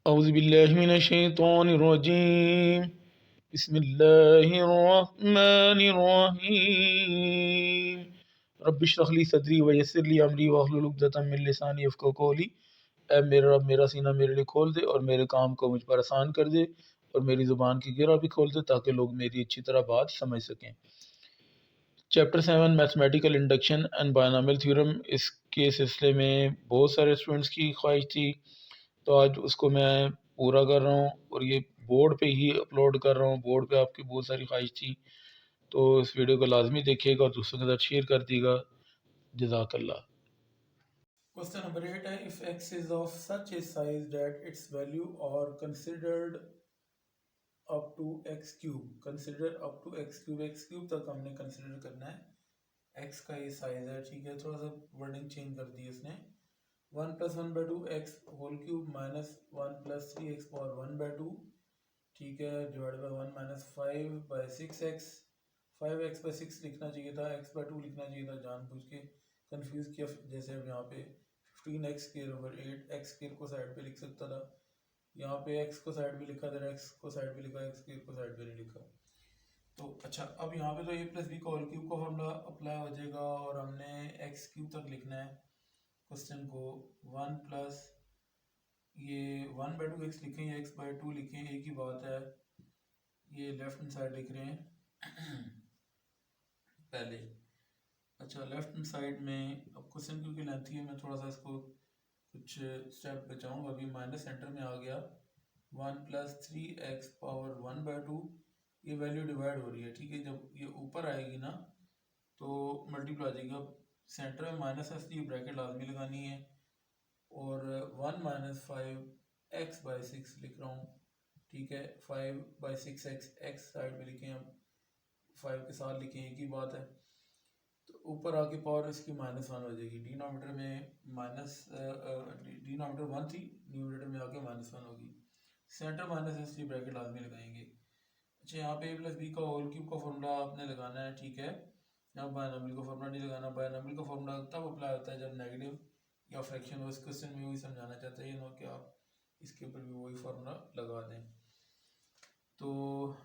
औज़ुबिल्लाहिमिनश्शैतानिर्रजीम बिस्मिल्लाहिर्रहमानिर्रहीम रब्बिश्रह ली सदरी व यस्सिर ली अमरी वहलुल उक़दतम मिन लिसानी यफ़क़हू क़ौली। ऐ मेरे रब, मेरा सीना मेरे लिए खोल दे और मेरे काम को मुझ पर आसान कर दे और मेरी ज़ुबान की गिरा भी खोल दे ताकि लोग मेरी अच्छी तरह बात समझ सकें। Chapter 7 mathematical induction and binomial theorem. इसके सिलसिले में बहुत सारे स्टूडेंट्स की ख्वाहिश थी, तो आज उसको मैं पूरा कर रहा हूँ और ये बोर्ड पे ही अपलोड कर रहा हूँ। बोर्ड पे आपकी बहुत सारी ख्वाहिश थी, तो इस वीडियो को लाजमी देखिएगा और दूसरों के साथ शेयर कर दीजिएगा। जज़ाकल्लाह। क्वेश्चन नंबर 8 है, if x is of such a size that its value और considered up to x cube. Consider up to x cube तक हमने कंसिडर करना है। x का ये साइज है, ठीक है। थोड़ा सा वर्डिंग चेंज कर दी इसने। 1 + 1/2 x whole cube minus 1 + 3 x power 1/2, ठीक है, divide by 1 minus 5/6x। 5x/6 लिखना चाहिए था, x/2 लिखना चाहिए था, जानबूझ के कंफ्यूज किया। जैसे अब यहाँ पे 15x² / 8 x² को साइड पे लिख सकता था, यहाँ पे x को साइड पे लिखा था, x को साइड पे लिखा, x² को साइड पे नहीं लिखा। तो अच्छा, अब यहाँ पे तो a + b का होल क्यूब का फॉर्मूला अप्लाई हो जाएगा और हमने x³ तक लिखना है क्वेश्चन को। 1 प्लस ये 1/2x लिखें या x/2 लिखें, एक ही बात है। ये लेफ्ट हैंड साइड लिख रहे हैं पहले। अच्छा, लेफ्ट हैंड साइड में अब क्वेश्चन क्योंकि लेंथी है, मैं थोड़ा सा इसको कुछ स्टेप बचाऊंगा। अभी माइनस सेंटर में आ गया। 1 + 3x पावर 1/2, ये वैल्यू डिवाइड हो रही है, ठीक है। जब ये ऊपर आएगी ना तो मल्टीप्लाई आ जाएगी। अब सेंटर में माइनस है इसलिए ब्रैकेट लाजमी लगानी है। और 1 - 5x/6 लिख रहा हूँ, ठीक है। 5/6x, x साइड में लिखें, अब 5 के साथ लिखें, एक ही बात है। तो ऊपर आके पावर इसकी -1 हो जाएगी। डिनोमिनेटर में डिनोमिनेटर 1 थी, न्यूमरेटर में आके -1 होगी। सेंटर माइनस है इसलिए ब्रैकेट लाजमी लगाएंगे। अच्छा, यहाँ पे a + b का होल क्यूब का फॉर्मूला आपने लगाना है, ठीक है। यहाँ बायनॉमियल का फॉर्मूला नहीं लगाना। बायनॉमियल का फॉर्मूला तब अप्लाई होता है जब नेगेटिव या फ्रैक्शन हो। इस क्वेश्चन में वही समझाना चाहते हैं ना कि आप इसके ऊपर भी वही फार्मूला लगा दें। तो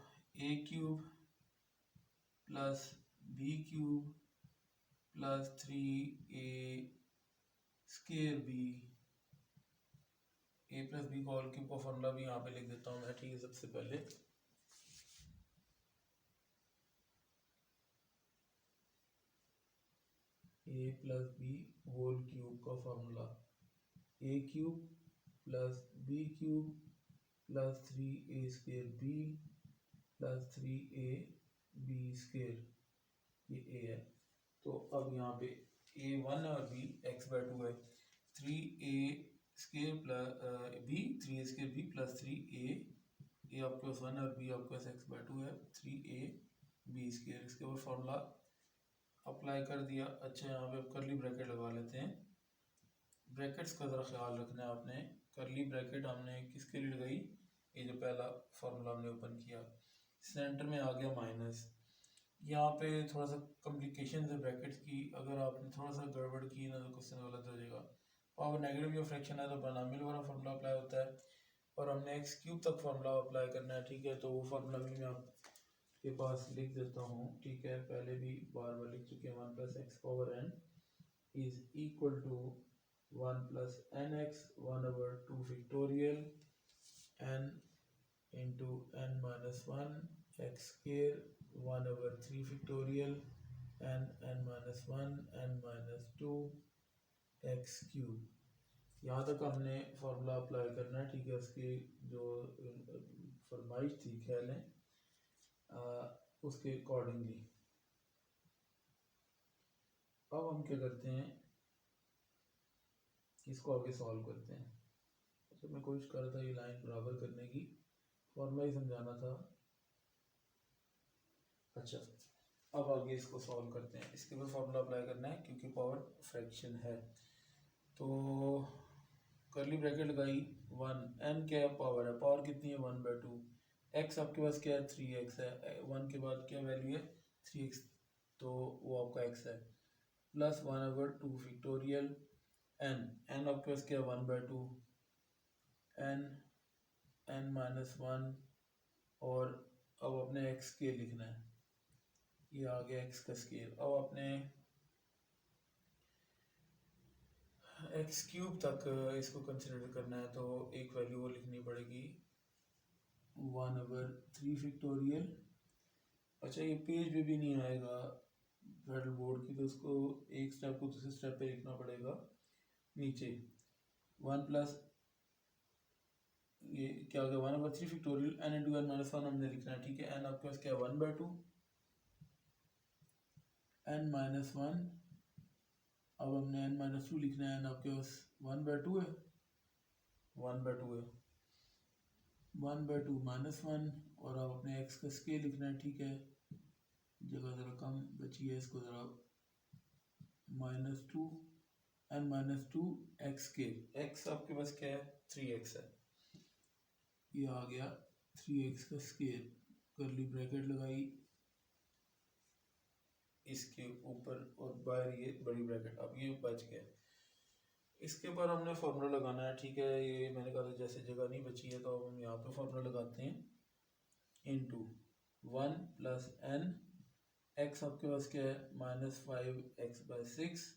a³ + b³ + 3a² a + b का होल क्यूब का फॉर्मूला भी यहाँ पे लिख देता हूँ मैं, ठीक है। सबसे पहले a + b होल क्यूब का formula a³ + b³ + 3a² + 3ab², ये a है। तो अब यहाँ पे a1 और b x/2 है। 3a² + b 3a² b + 3a आपके पास 1 और b आपके पास x/2 है, 3ab²। इसके ऊपर फॉर्मूला अप्लाई कर दिया। अच्छा, यहाँ पे करली ब्रैकेट लगा लेते हैं। ब्रैकेट्स का ज़रा ख्याल रखना है आपने। करली ब्रैकेट हमने किसके लिए लगाई, ये जो पहला फार्मूला हमने ओपन किया, सेंटर में आ गया माइनस। यहाँ पे थोड़ा सा कॉम्प्लिकेशन है ब्रैकेट्स की, अगर आपने थोड़ा सा गड़बड़ की ना तो क्वेश्चन गलत हो जाएगा। पावर नेगेटिव या फ्रैक्शन है तो बायनॉमियल वाला फार्मूला अप्लाई होता है, और हमने x³ तक फार्मूला अप्लाई करना है, ठीक है। तो वो फार्मूला भी मैं आपके पास लिख देता हूँ, ठीक है। पहले भी बार बार लिख चुके हैं। 1 + x⁴n is equal to 1 + nx 1/2 factorial n into n - 1 x² 1/3 factorial n n - 1 n - 2 x³। यहाँ तक हमने फार्मूला अप्लाई करना है, ठीक है। उसकी जो फरमाइश थी ख्याल है उसके अकॉर्डिंगली। अब हम क्या करते हैं, इसको आगे सॉल्व करते हैं। तो मैं कोशिश कर रहा था ये लाइन बराबर करने की, फॉर्मूला ही समझाना था। अच्छा, अब आगे इसको सॉल्व करते हैं। इसके ऊपर फॉर्मूला अप्लाई करना है क्योंकि पावर फ्रैक्शन है। तो करली ब्रैकेट लगाई, 1 n क्या पावर है, पावर कितनी है 1/2। x आपके पास क्या है, 3x है। 1 के बाद क्या वैल्यू है, 3x, तो वो आपका x है। प्लस 1/2 फैक्टोरियल n आपके पास क्या है 1/2 n n माइनस वन, और अब अपने x स्केल लिखना है। ये आ गया x का स्केल। अब अपने x क्यूब तक इसको कंसिडर करना है, तो एक वैल्यू वो लिखनी पड़ेगी 1/3 फैक्टोरियल। अच्छा, ये पेज पे भी नहीं आएगा पैडल बोर्ड की, तो उसको एक स्टेप को दूसरे स्टेप पे लिखना पड़ेगा नीचे। 1 प्लस ये क्या हो गया 1/3 factorial n into n minus one हमने लिखना है, ठीक है। n आपके पास क्या है 1/2 n माइनस वन। अब हमने n माइनस टू लिखना है, n आपके पास 1/2 है, 1/2 है, 1/2 माइनस वन। और अब अपने x का स्केल लिखना है, ठीक है। जगह ज़रा कम बची है, इसको ज़रा -2 n minus two x scale. x आपके पास क्या है 3x है, ये आ गया 3x का स्केल। करली ब्रैकेट लगाई इसके ऊपर और बाहर ये बड़ी ब्रैकेट, अब ये बच गया। इसके ऊपर हमने फार्मूला लगाना है, ठीक है। ये मैंने कहा था जैसे जगह नहीं बची है, तो अब हम यहाँ पे फार्मूला लगाते हैं। इनटू 1 प्लस n, x आपके पास क्या है -5x/6।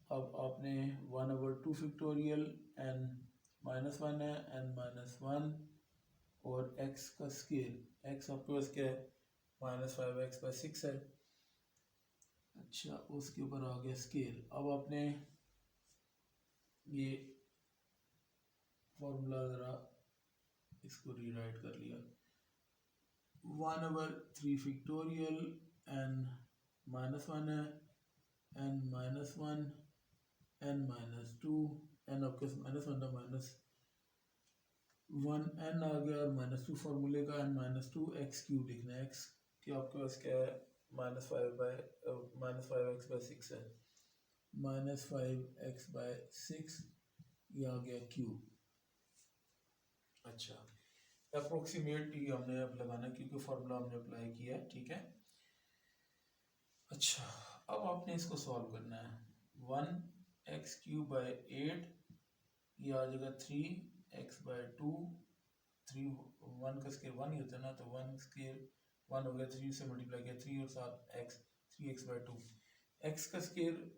अब आपने 1/2 फैक्टोरियल n माइनस वन है, n माइनस वन, और x का स्केल, x आपके पास क्या है -5x/6 है। अच्छा, उसके ऊपर आ गया स्केल। अब आपने ये फॉर्मूला ज़रा इसको रीराइट कर लिया। 1/3 फैक्टोरियल n माइनस वन है, n minus one, n minus two, n आपके माइनस वन था, माइनस वन n आ गया, और -2 फार्मूले का n minus two x cube लिखना है। x कि आपके पास क्या है -5x/6 है, -5x/6, ये आ गया क्यूब। अच्छा, अप्रोक्सीमेट ही हमने अब लगाना, क्योंकि फार्मूला हमने अप्लाई किया है, ठीक है। अच्छा, अब आपने इसको सॉल्व करना है। 1x3/8, ये आ जाएगा 3x/2, 3 1 का स्केल 1 ही होता है ना, तो 1 स्केल 1 हो गया, 3 से मल्टीप्लाई किया 3 और 7 x, 3x/2। x का स्केल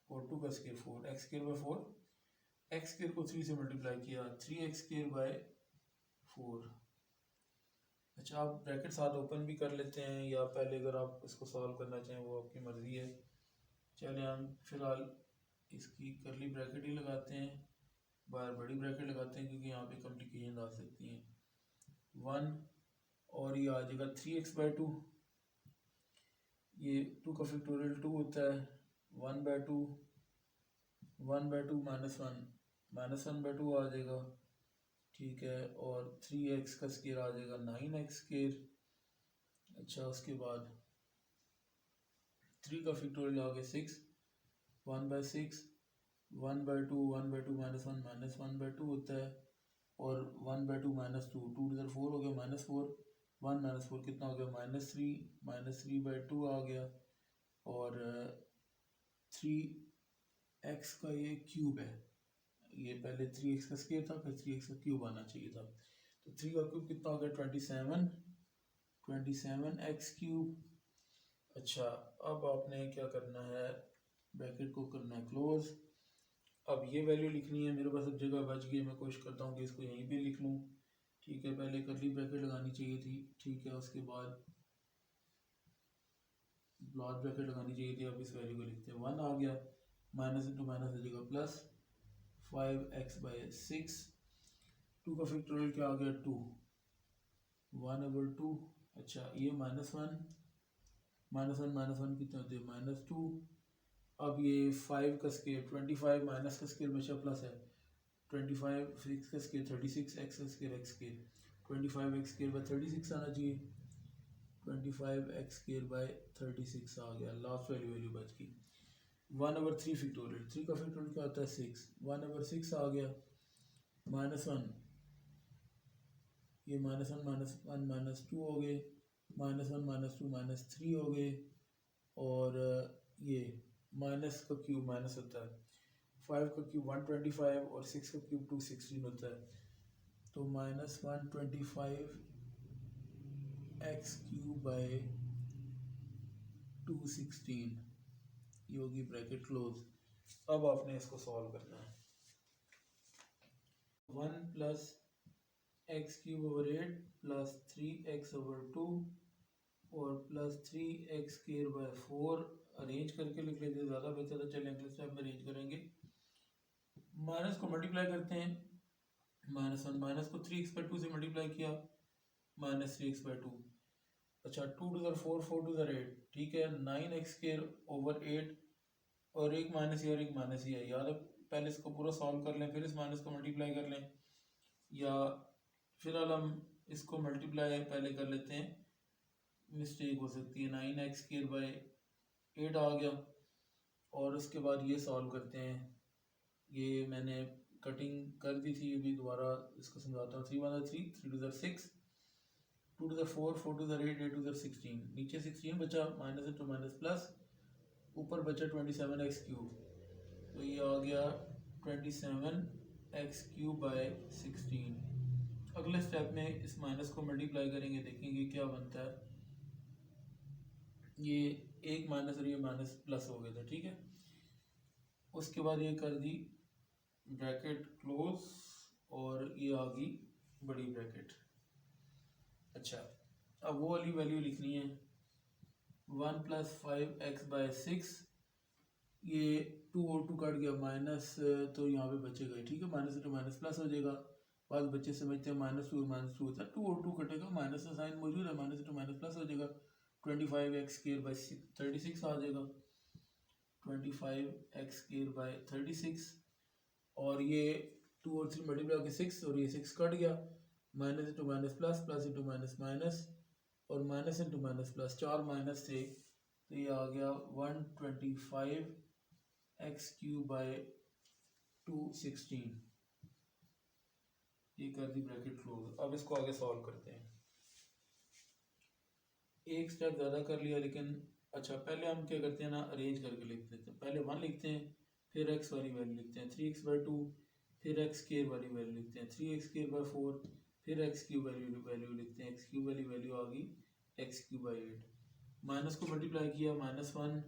और 2 का scale 4, x scale bye 4, x scale को 3 से मल्टीप्लाई किया 3x स्केल बाय 4। अच्छा, आप ब्रैकेट साथ ओपन भी कर लेते हैं, या पहले अगर आप इसको सॉल्व करना चाहें वो आपकी मर्ज़ी है। चलिए हम फिलहाल इसकी करली ब्रैकेट ही लगाते हैं, बाहर बड़ी ब्रैकेट लगाते हैं, क्योंकि यहाँ पे कॉम्प्लिकेशन आ सकती हैं। 1 और ये आ जाएगा 3x/2, ये 2 का फैक्टोरियल 2 होता है, 1/2, 1/2 -1, -1/2 आ जाएगा, ठीक है। और 3x का स्केल आ जाएगा 9x स्केल। अच्छा, उसके बाद 3 का फैक्टोरियल आ गया 6, 1/6, 1/2, 1/2 -1, -1/2 होता है, और 1/2 -2, 2 to the 4 हो गया, -4, 1 -4 कितना हो गया -3, -3/2 आ गया। और 3x का ये क्यूब है, ये पहले 3x का स्केल था, फिर 3x का क्यूब आना चाहिए था, तो 3 का क्यूब कितना हो गया 27x क्यूब। अच्छा, अब आपने क्या करना है, ब्रैकेट को करना है क्लोज। अब ये वैल्यू लिखनी है, मेरे पास अब जगह बच गई, मैं कोशिश करता हूँ कि इसको यहीं पे लिख लूँ, ठीक है। पहले करली ब्रैकेट लगानी चाहिए थी, ठीक है, उसके बाद ब्लॉक ब्रैकेट लगानी चाहिए थी। अब इस वैल्यू को लिखते हैं, 1 आ गया, माइनस इंटू माइनस हो जाएगा प्लस 5x/6, 2 का फैक्टोरियल क्या आ गया 2, 1/2। अच्छा, ये -1, -1 कितना होते हैं -2। अब ये 5 का स्केल 25, माइनस का स्केल बचा प्लस है 25, 6 का स्केल 36, x का scale x scale 25x scale bye 36 आना चाहिए, 25x स्केल बाय 36 आ गया। लास्ट वैल्यू बच गई 1/3 फैक्टोरियल, 3 का फैक्टोरियल क्या होता है 6, 1/6 आ गया, -1, ये -1 -2 हो गए, -1 -2 -3 हो गए, और ये माइनस का क्यूब माइनस होता है, 5 का क्यूब 125, और 6 का क्यूब 216 होता है। तो -125 x³ बाई 216 ये होगी ब्रैकेट क्लोज। अब आपने इसको सॉल्व करना है। 1 + x³/8 + 3x/2 और +3x² बाई 4 अरेंज करके लिख लेते, ज़्यादा बेहतर है। चलें अगले स्टेप में अरेंज करेंगे। माइनस को मल्टीप्लाई करते हैं, -1 माइनस को 3x/2 से मल्टीप्लाई किया, -3x/2। अच्छा 2 * 4 4 * 8 ठीक है। 9x²/8 और एक माइनस ही और एक माइनस ही है याद है। पहले इसको पूरा सॉल्व कर लें, फिर इस माइनस को मल्टीप्लाई कर लें, या फिलहाल हम इसको मल्टीप्लाई पहले कर लेते हैं, मिस्टेक हो सकती है। 9x² बाई 8 आ गया। और उसके बाद ये सॉल्व करते हैं। ये मैंने कटिंग कर दी थी, अभी दोबारा इसको समझाता हूँ। 3 * 1 = 3, 3 * 2 = 6, 2 * 4 4 * 8 8 * 16, नीचे 16 बचा, माइनस इंटू माइनस प्लस, ऊपर बचा 27x³। तो ये आ गया 27x³/16। अगले स्टेप में इस माइनस को मल्टीप्लाई करेंगे, देखेंगे क्या बनता है। ये एक माइनस और ये माइनस प्लस हो गया था, ठीक है। उसके बाद ये कर दी ब्रैकेट क्लोज और ये आ गई बड़ी ब्रैकेट। अच्छा अब वो वाली वैल्यू लिखनी है। 1 + 5x/6, ये 2 और 2 कट गया, माइनस तो यहाँ पे बचेगा, ठीक है। माइनस इंटू माइनस प्लस हो जाएगा। बाद बच्चे समझते हैं -2 -2 होता है, 2 और 2 कटेगा, माइनस का साइन मौजूद है, माइनस इंटू माइनस प्लस हो जाएगा। 25x²/36 आ जाएगा, 25x²/36। और ये 2 और 3 मल्टीप्लाई होकर 6, और ये 6 कट गया, minus into minus plus, plus into minus minus, और minus into minus plus, 4 minus थे, तो ये आ गया 125x³/216। ये कर दी ब्रैकेट क्लोज। अब इसको आगे सॉल्व करते हैं। एक स्टेप ज़्यादा कर लिया, लेकिन अच्छा पहले हम क्या करते हैं ना, अरेंज करके लिख देते हैं। पहले 1 लिखते हैं, फिर x वाली वैल्यू लिखते हैं, 3x/2, फिर x² वाली वैल्यू लिखते हैं, 3x²/4, फिर x³ वैल्यू लिखते हैं। x³ वाली वैल्यू आ गई x³/8। माइनस को मल्टीप्लाई किया, -1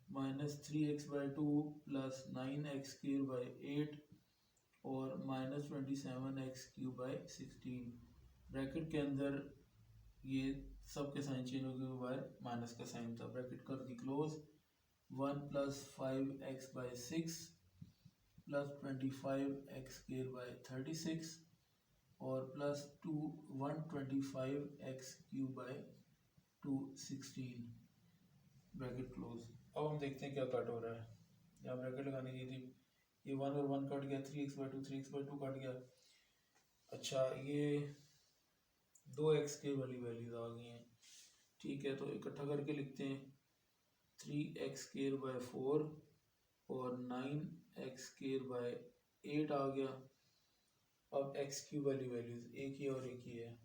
-3x/2 + 9x²/8 और -27x³/16। ब्रैकेट के अंदर ये सब के साइन चेंज हो गए, बाहर माइनस का साइन था। ब्रैकेट कर दी क्लोज। 1 + 5x/6 + 25x²/36 और +2 125x³/216 ब्रैकेट क्लोज। अब हम देखते हैं क्या कट हो रहा है। यहाँ ब्रैकेट लगाने की थी, ये 1 और 1 कट गया, 3x/2 3x/2 कट गया। अच्छा ये 2x² वाली वैल्यूज आ गई हैं, ठीक है। तो इकट्ठा करके लिखते हैं, 3x²/4 और 9x²/8 आ गया। अब x³ वाली वैल्यूज एक ही और एक ही है,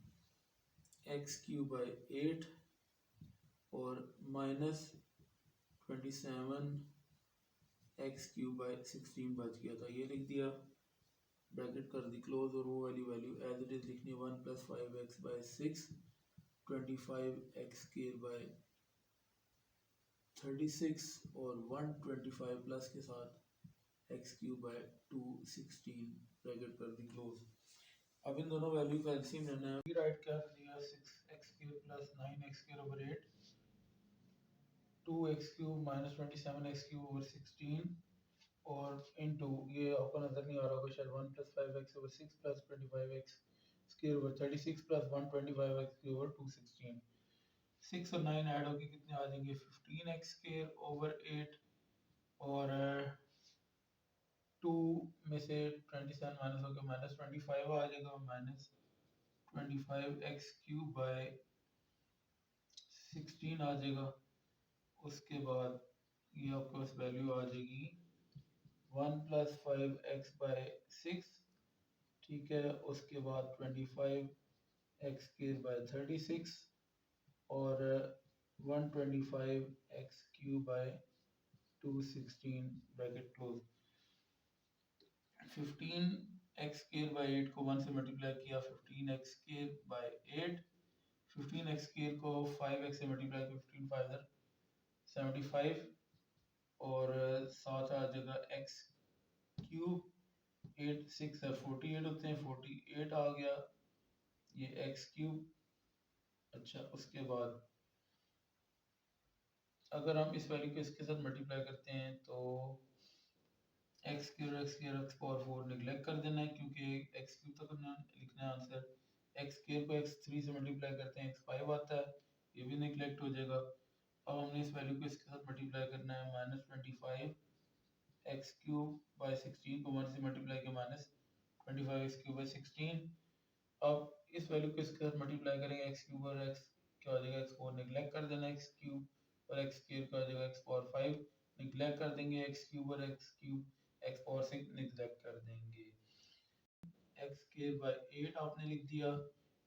x³/8 और -27x³/16 बच गया था, ये लिख दिया। ब्रैकेट कर दी क्लोज और वो वाली वैल्यू एज इट इज लिखनी है। 1 + 5x/6 25x²/36 और 125 प्लस के साथ x³/216 ब्रैकेट कर दी क्लोज। अब इन दोनों वैल्यू का एलसीएम लेना है। राइट क्या दिया, 6x³ + 9x²/8, 2x³ - 27x³/16 और इंटू, ये आपको नजर नहीं आ रहा होगा शायद, 1 + 5x/6 + 25x²/36 + 125x³/216। 6 और 9 ऐड होकर कितने आ जाएंगे, 15x²/8 और 2 में से 27 माइनस होकर -25 आ जाएगा, -25x³/16 आ जाएगा। उसके बाद ये आपके पास वैल्यू आ जाएगी 1 + 5x/6, ठीक है। उसके बाद 25x²/36 और 125x³/216 bracket close. 15 x square by 8 को 1 से मल्टीप्लाई किया 15 x square by 8, 15 x square को 5 एक्स से मल्टीप्लाई किया 15 5 75 और साथ आ जाएगा एक्स क्यूब 8 6 है 48 होते हैं 48 आ गया ये एक्स क्यूब। अच्छा उसके बाद अगर हम इस वैल्यू को इसके साथ मल्टीप्लाई करते हैं तो x cube x power 4 neglect कर देना है क्योंकि एक्स क्यूब तक लिखना है आंसर। एक्स क्यूब को एक्स 3 से मल्टीप्लाई करते हैं एक्स 5 आता है, ये भी निगलेक्ट हो जाएगा। अब हमने इस वैल्यू को इसके साथ मल्टीप्लाई करना है -25 एक्स क्यूब बाई 16 को 1 से मल्टीप्लाई किया -25 एक्स क्यूब बाई 16। अब इस वैल्यू को इसके साथ मल्टीप्लाई करेंगे एक्स क्यूब और एक्स क्या हो जाएगा एक्स 4 निगलेक्ट कर देना एक्स क्यूब और एक्स स्क्वायर का हो जाएगा एक्स पावर 5 निगलेक्ट कर देंगे एक्स क्यूब और x cube x power 6 neglect कर देंगे। एक्स स्क्वायर बाई 8 आपने लिख दिया,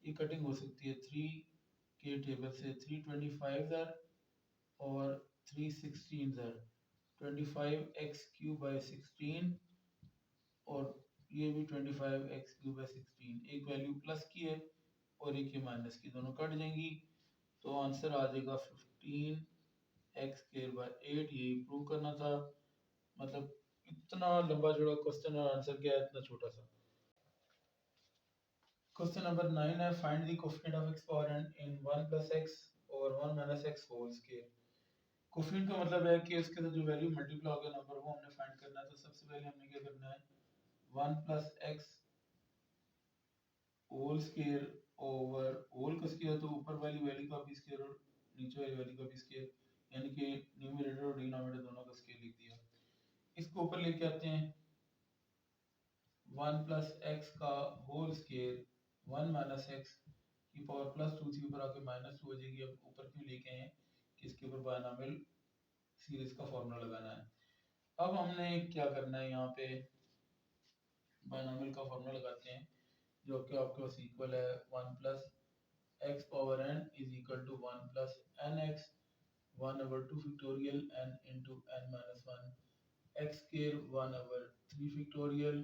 ये कटिंग हो सकती है 3 के टेबल से 325 है और 316 है 25 एक्स क्यूब बाई 16 और ये भी 25 एक्स क्यूब बाई 16, एक वैल्यू प्लस की है और एक ये माइनस की, दोनों कट जाएंगी तो आंसर आ जाएगा 15 एक्स स्क्वायर बाई 8। ये प्रूव करना था, मतलब इतना लंबा जोड़ा क्वेश्चन और आंसर क्या है इतना छोटा सा। क्वेश्चन नंबर 9 है find the coefficient of x power n in 1 plus x और 1 minus x whole square. Coefficient का मतलब है कि उसके साथ जो वैल्यू मल्टीप्लाई होगा नंबर वो हमने फाइंड करना है। तो सबसे पहले हमने क्या करना है 1 plus x whole square over whole का स्क्वायर तो ऊपर वाली वैल्यू का भी स्क्वायर और नीचे वाली वैल्यू का भी स्क्वायर, यानी कि न्यूमरेटर और डिनोमिनेटर दोनों का स्क्वायर लिख दिया। इसको ऊपर लेके आते हैं 1 प्लस एक्स का होल स्क्वायर 1 माइनस एक्स की पावर प्लस 2 थी ऊपर आके माइनस 2 हो जाएगी। अब ऊपर क्यों लेके आए हैं कि इसके ऊपर बायनॉमियल सीरीज का फॉर्मूला लगाना है। अब हमने क्या करना है यहाँ पे बायनॉमियल का फॉर्मूला लगाते हैं जो कि आपके पास इक्वल है 1 plus x power n is equal to 1 plus n x 1 over 2 factorial n into n minus 1 x square 1 over 3 factorial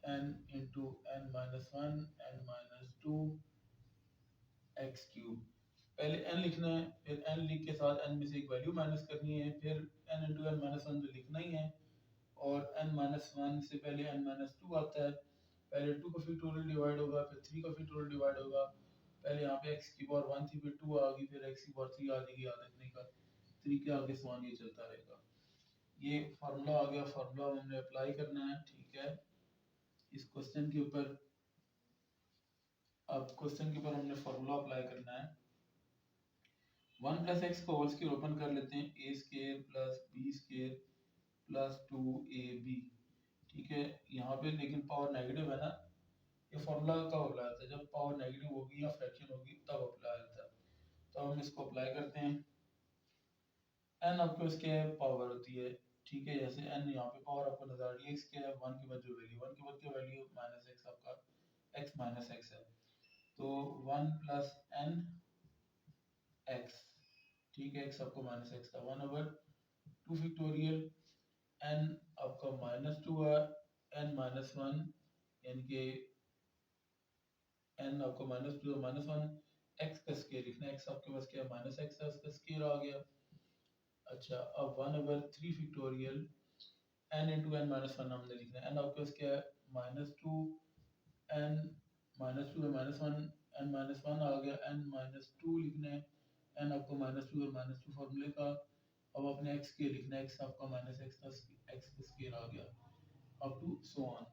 n into n minus 1 n minus 2 x cube. पहले n लिखना है, फिर n लिख के साथ n में से एक वैल्यू माइनस करनी है, फिर n इंटू n माइनस 1 तो लिखना ही है और n माइनस 1 से पहले n माइनस 2 आता है। पहले 2 का फैक्टोरियल डिवाइड होगा फिर 3 का फैक्टोरियल डिवाइड होगा। पहले यहाँ पे x की पावर 1 थी फिर 2 आ गई फिर x की पावर 3 आ जाएगी, याद रखने का 3 के आगे समान ये चलता रहेगा। ये फार्मूला आ गया, फार्मूला हमने अप्लाई करना है, ठीक है। इस क्वेश्चन के ऊपर अब क्वेश्चन के ऊपर हमने फार्मूला अप्लाई करना है। 1 प्लस एक्स को होल स्क्वायर ओपन कर लेते हैं a square plus b square plus 2ab, ठीक है। यहाँ पे लेकिन पावर नेगेटिव है ना, ये फार्मूला कब अप्लाई होता है जब पावर नेगेटिव होगी या फ्रैक्शन होगी तब अप्लाई होता है। तो हम इसको अप्लाई करते हैं। n आपके उसके पावर होती है, ठीक है। जैसे n यहाँ पे पावर आपको नजर आ रही है x के 1 के बाद जो वैल्यू 1 के बाद की वैल्यू माइनस x आपका x माइनस x है तो 1 प्लस n x, ठीक है। x आपको माइनस x था 1 ओवर 2 फैक्टोरियल n आपका माइनस 2 है n माइनस 1 यानी कि n आपको माइनस 2 माइनस 1 x का स्क्वायर लिखना है, x आपके पास क्या है माइनस x है उसका स्क्वायर आ गया। अच्छा अब 1 over 3 factorial n into n minus 1 हमने लिखना है। n आपके पास क्या है minus 2 n minus 2 minus 1 n minus 1 आ गया n माइनस 2 लिखना है। n आपको माइनस 2 और माइनस 2 फॉर्मूले का। अब अपने x के लिखना है, x आपका माइनस x था x का स्क्वायर आ गया अप टू सो ऑन।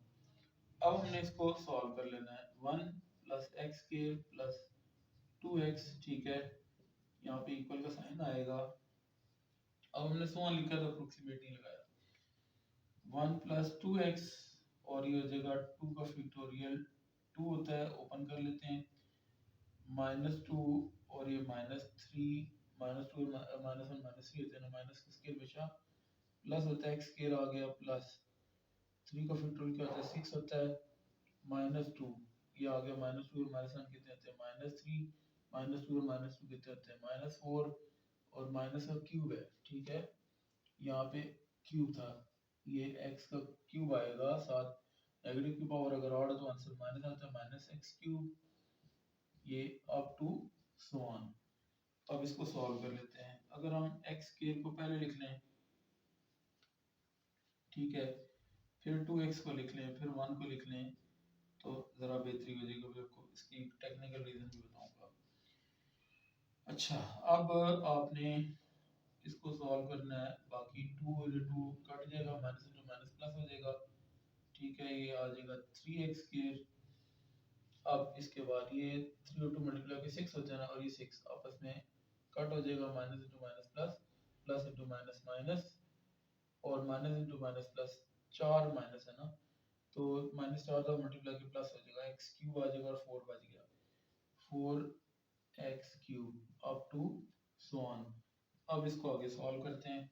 अब हमने इसको सॉल्व कर लेना है 1 plus x square plus 2x, ठीक है। यहाँ पे इक्वल का साइन आएगा। अब हमने सो ऑन लिखा तो अप्रोक्सीमेट नहीं लगाया 1 प्लस 2x और ये हो जाएगा 2 का फैक्टोरियल 2 होता है ओपन कर लेते हैं माइनस 2 और ये माइनस 3 माइनस 2 माइनस 1 माइनस 3 होते हैं ना, माइनस का स्क्वायर हमेशा प्लस होता है, x स्क्वायर आ गया प्लस 3 का फैक्टोरियल क्या होता है 6 होता है माइनस 2 ये आ गया माइनस 2 और माइनस 1 कितने होते हैं माइनस 3 माइनस 2 और माइनस 2 कितने होते हैं माइनस 4 और माइनस का क्यूब है, ठीक है। यहाँ पे क्यूब था ये x का क्यूब आएगा, साथ नेगेटिव की पावर अगर ऑड है तो आंसर माइनस आता है, माइनस एक्स क्यूब, ये अप टू सो ऑन। अब इसको सॉल्व कर लेते हैं। अगर हम एक्स स्क्वायर को पहले लिख लें, ठीक है, फिर 2x को लिख लें, फिर 1 को लिख लें, तो ज़रा बेहतरी हो जाएगी। आपको इसकी टेक्निकल रीज़न भी बताऊंगा। अच्छा, अब आपने इसको सॉल्व करना है। बाकी 2 और 2 कट जाएगा, माइनस इंटू माइनस प्लस हो जाएगा, ठीक है, ये आ जाएगा 3x स्क्वायर। अब इसके बाद ये 3 और 2 मल्टीप्लाई के 6 होते हैं ना, और ये 6 आपस में कट हो जाएगा, minus into minus plus, plus into minus minus, और minus into minus plus, 4 minus है ना, तो माइनस 4 का मल्टीप्लाई के प्लस हो जाएगा, एक्स क्यूब आ जाएगा और 4 बच गया, 4x cube up to so on. अब इसको आगे सॉल्व करते हैं।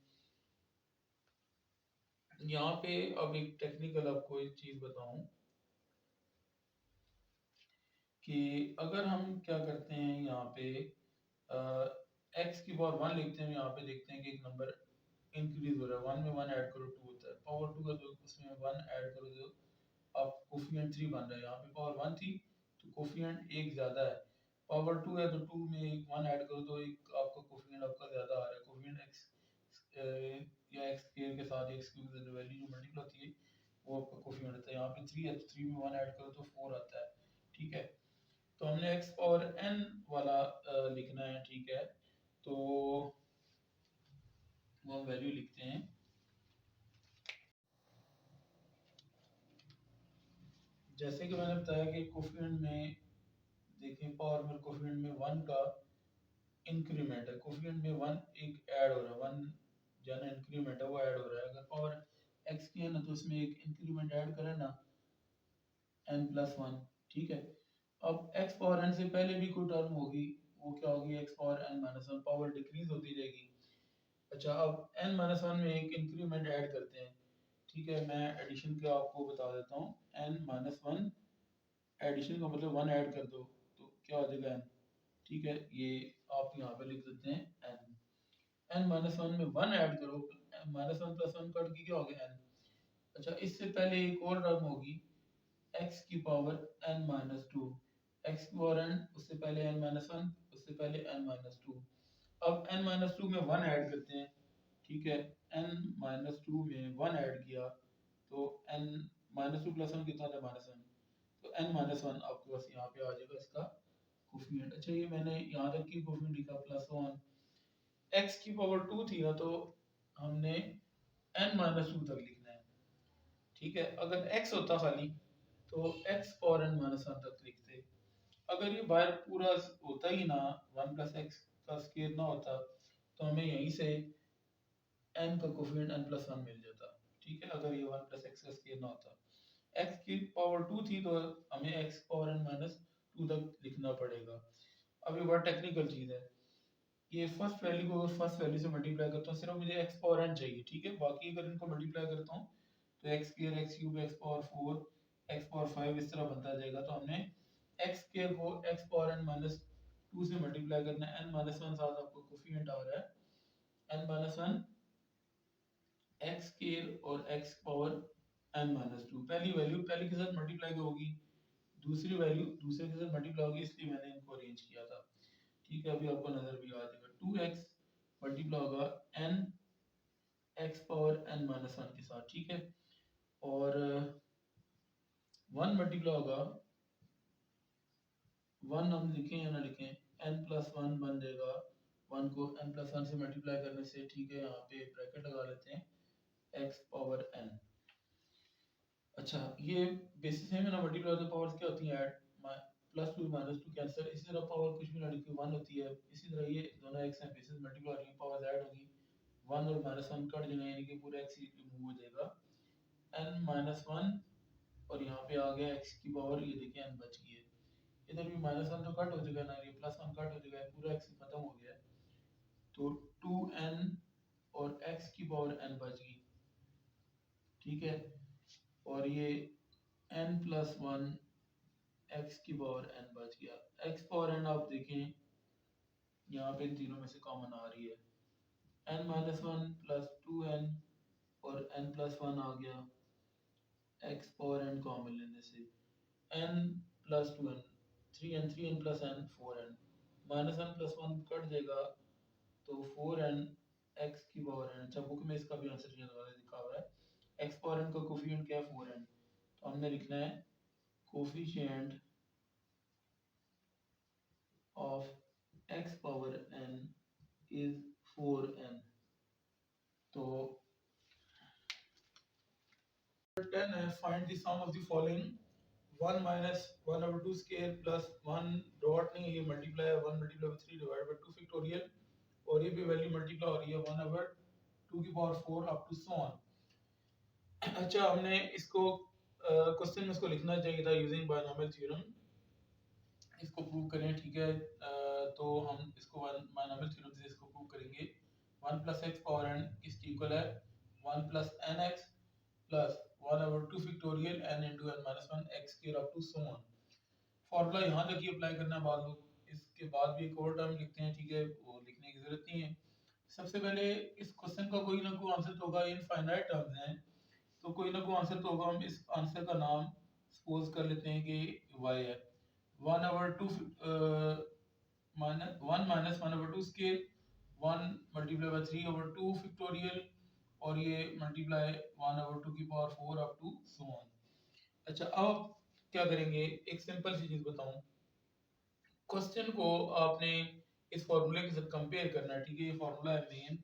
यहाँ पे अब एक टेक्निकल आपको एक चीज बताऊं कि अगर हम क्या करते हैं, यहाँ पे एक्स की पावर 1 लिखते हैं, यहाँ पे देखते हैं कि एक नंबर इंक्रीज हो रहा है, 1 में 1 ऐड करो 2 होता है, पावर 2 का जो उसमें 1 ऐड करो जो अब कोफिशिएंट 3 बन रहा है। यहाँ पे पावर 1 थी तो कोफिशिएंट 1 ज्यादा है, पावर 2 है तो 2 में 1 ऐड करो तो एक आपका कोफिशिएंट आपका ज्यादा आ रहा है। कोफिशिएंट एक्स या एक्स स्क्वायर के साथ एक्स क्यूब की वैल्यू जो मल्टीप्लाई होती है वो आपका कोफिशिएंट होता है। यहाँ पे 3 है तो 3 में 1 ऐड करो तो 4 आता है, ठीक है। तो हमने x पावर n वाला लिखना है, ठीक है, तो वो हम वैल्यू लिखते हैं। जैसे कि मैंने बताया कि कोफिशिएंट में देखें, पावर में कोफिशिएंट में 1 का इंक्रीमेंट है, कोफिशिएंट में 1 एक ऐड हो रहा है, 1 जाना इंक्रीमेंट है वो ऐड हो रहा है। अगर पावर x की है ना तो उसमें एक इंक्रीमेंट ऐड करें ना, n प्लस 1, ठीक है। अब x पावर n से पहले भी कोई टर्म होगी, वो क्या होगी, x power n minus 1, power decrease होती जाएगी। अच्छा, अब n माइनस 1 में एक इंक्रीमेंट ऐड करते हैं, ठीक है, मैं एडिशन का आपको बता देता हूँ। n माइनस 1 एडिशन का मतलब 1 ऐड कर दो तो क्या हो जाएगा n, ठीक है, ये आप यहाँ पे लिख देते हैं n माइनस 1 में 1 ऐड करो, माइनस 1 प्लस 1 कट के क्या हो गया n। अच्छा, इससे पहले एक और टर्म होगी x की पावर n माइनस 2, x की पावर n, उससे पहले n माइनस 1, उससे पहले n माइनस 2। अब n माइनस 2 में 1 ऐड करते हैं, ठीक है, n माइनस 2 में 1 ऐड किया तो n माइनस 2 प्लस 1 कितना था, माइनस 1, तो n माइनस 1 आपके पास यहाँ पे आ जाएगा इसका कोफिशिएंट। अच्छा, ये मैंने यहाँ तक की कोफिशिएंट लिखा प्लस 1, x की पावर 2 थी ना तो हमने n माइनस 2 तक लिखना है, ठीक है। अगर x होता खाली तो x पावर n माइनस 1 तक लिखते। अगर ये बाहर पूरा होता ही ना, 1 प्लस एक्स का स्क्वायर ना होता, तो हमें यहीं से n का कोफिशिएंट n प्लस 1 मिल जाता, ठीक है, अगर ये 1 प्लस एक्स का स्क्वायर ना होता। x की पावर 2 थी तो हमें x पावर n माइनस 2 तक लिखना पड़ेगा। अब ये बड़ा टेक्निकल चीज़ है, ये फर्स्ट वैल्यू को फर्स्ट वैल्यू से मल्टीप्लाई करता हूँ, सिर्फ मुझे x पावर n चाहिए, ठीक है, बाकी अगर इनको मल्टीप्लाई करता हूँ तो x square, x cube, x power 4, x power 5 इस तरह बनता जाएगा। तो हमने एक्स स्क्वायर को एक्स पावर n माइनस 2 से मल्टीप्लाई करना है, n माइनस 1 साथ आपको कोफिशिएंट आ रहा है n माइनस 1 एक्स स्क्वायर और एक्स पावर n माइनस 2, पहली वैल्यू पहले के साथ मल्टीप्लाई होगी, दूसरी वैल्यू दूसरे के साथ मल्टीप्लाई होगी, इसलिए मैंने इनको अरेंज किया था, ठीक है। अभी आपको नजर भी आ जाएगा, 2x मल्टीप्लाई होगा n x power n minus 1 के साथ, ठीक है, और 1 मल्टीप्लाई होगा, 1 हम लिखें या ना लिखें, n प्लस 1 बन जाएगा, 1 को n प्लस 1 से मल्टीप्लाई करने से, ठीक है, यहाँ पे ब्रैकेट लगा लेते हैं x पावर n। अच्छा, ये बेसिस है ना, मल्टीप्लाई तो पावर्स क्या होती हैं, ऐड, प्लस 2 माइनस 2 कैंसिल, इसी तरह पावर कुछ भी ना लिखी 1 होती है, इसी तरह ये दोनों x हैं, बेसिस मल्टीप्लाई हो रही है, पावर्स ऐड होगी, 1 और माइनस 1 कट जाएगा, यानी कि पूरा x ही रिमूव हो जाएगा, n माइनस 1, और यहाँ पे आ गया x की पावर, ये देखिए n बच गई है, इधर भी माइनस 1 तो कट हो जाएगा ना, ये प्लस 1 कट हो जाएगा, पूरा x खत्म हो गया है, तो 2n और x की पावर n बच गई, ठीक है, और ये n प्लस 1 x की पावर n बच गया। x पावर n आप देखें यहाँ पे इन तीनों में से कॉमन आ रही है, n माइनस 1 प्लस 2n और n+1 आ गया, x पावर n कॉमन लेने से n+2n, 3n plus n 4n, -n+1 cut जाएगा तो 4n x की पावर n। अच्छा बुक में इसका भी आंसर लिखा हुआ है, x पावर n का कोफिशिएंट क्या है 4n, तो हमने लिखना है coefficient of x power n is 4n। तो 10 है, find the sum of the following 1 minus 1/2 square plus 1 dot नहीं, ये मल्टीप्लाई है 1 multiply by 3 divide by 2 factorial, और ये भी वैल्यू मल्टीप्लाई हो रही है 1/2 की power 4 up to so on. अच्छा हमने इसको क्वेश्चन में इसको लिखना चाहिए था यूजिंग बायनॉमियल थ्योरम, इसको प्रूव करें, ठीक है। तो हम इसको बायनॉमियल थ्योरम से इसको प्रूव करेंगे। 1 प्लस एक्स पावर n इसकी इक्वल है 1 plus n x plus 1/2 factorial n into n minus 1 x square up to so on. Formula यहाँ तक ही अप्लाई करना है, बाद लोग इसके बाद भी एक और टर्म लिखते हैं, ठीक है, वो लिखने की जरूरत नहीं है। सबसे पहले इस क्वेश्चन का कोई ना कोई आंसर तो होगा, इनफाइनाइट टर्म्स हैं तो कोई ना कोई आंसर तो होगा। हम इस आंसर का नाम सपोज कर लेते हैं कि y है। 1/2 minus 1 minus 1/2 scale 1 multiply by 3/2 factorial, और ये मल्टीप्लाई 1/2 की power 4 up to so on. अच्छा अब क्या करेंगे, एक सिंपल सी चीज बताऊं, क्वेश्चन को आपने इस फॉर्मूले के साथ कंपेयर करना है, ठीक है, ये फॉर्मूला है मेन,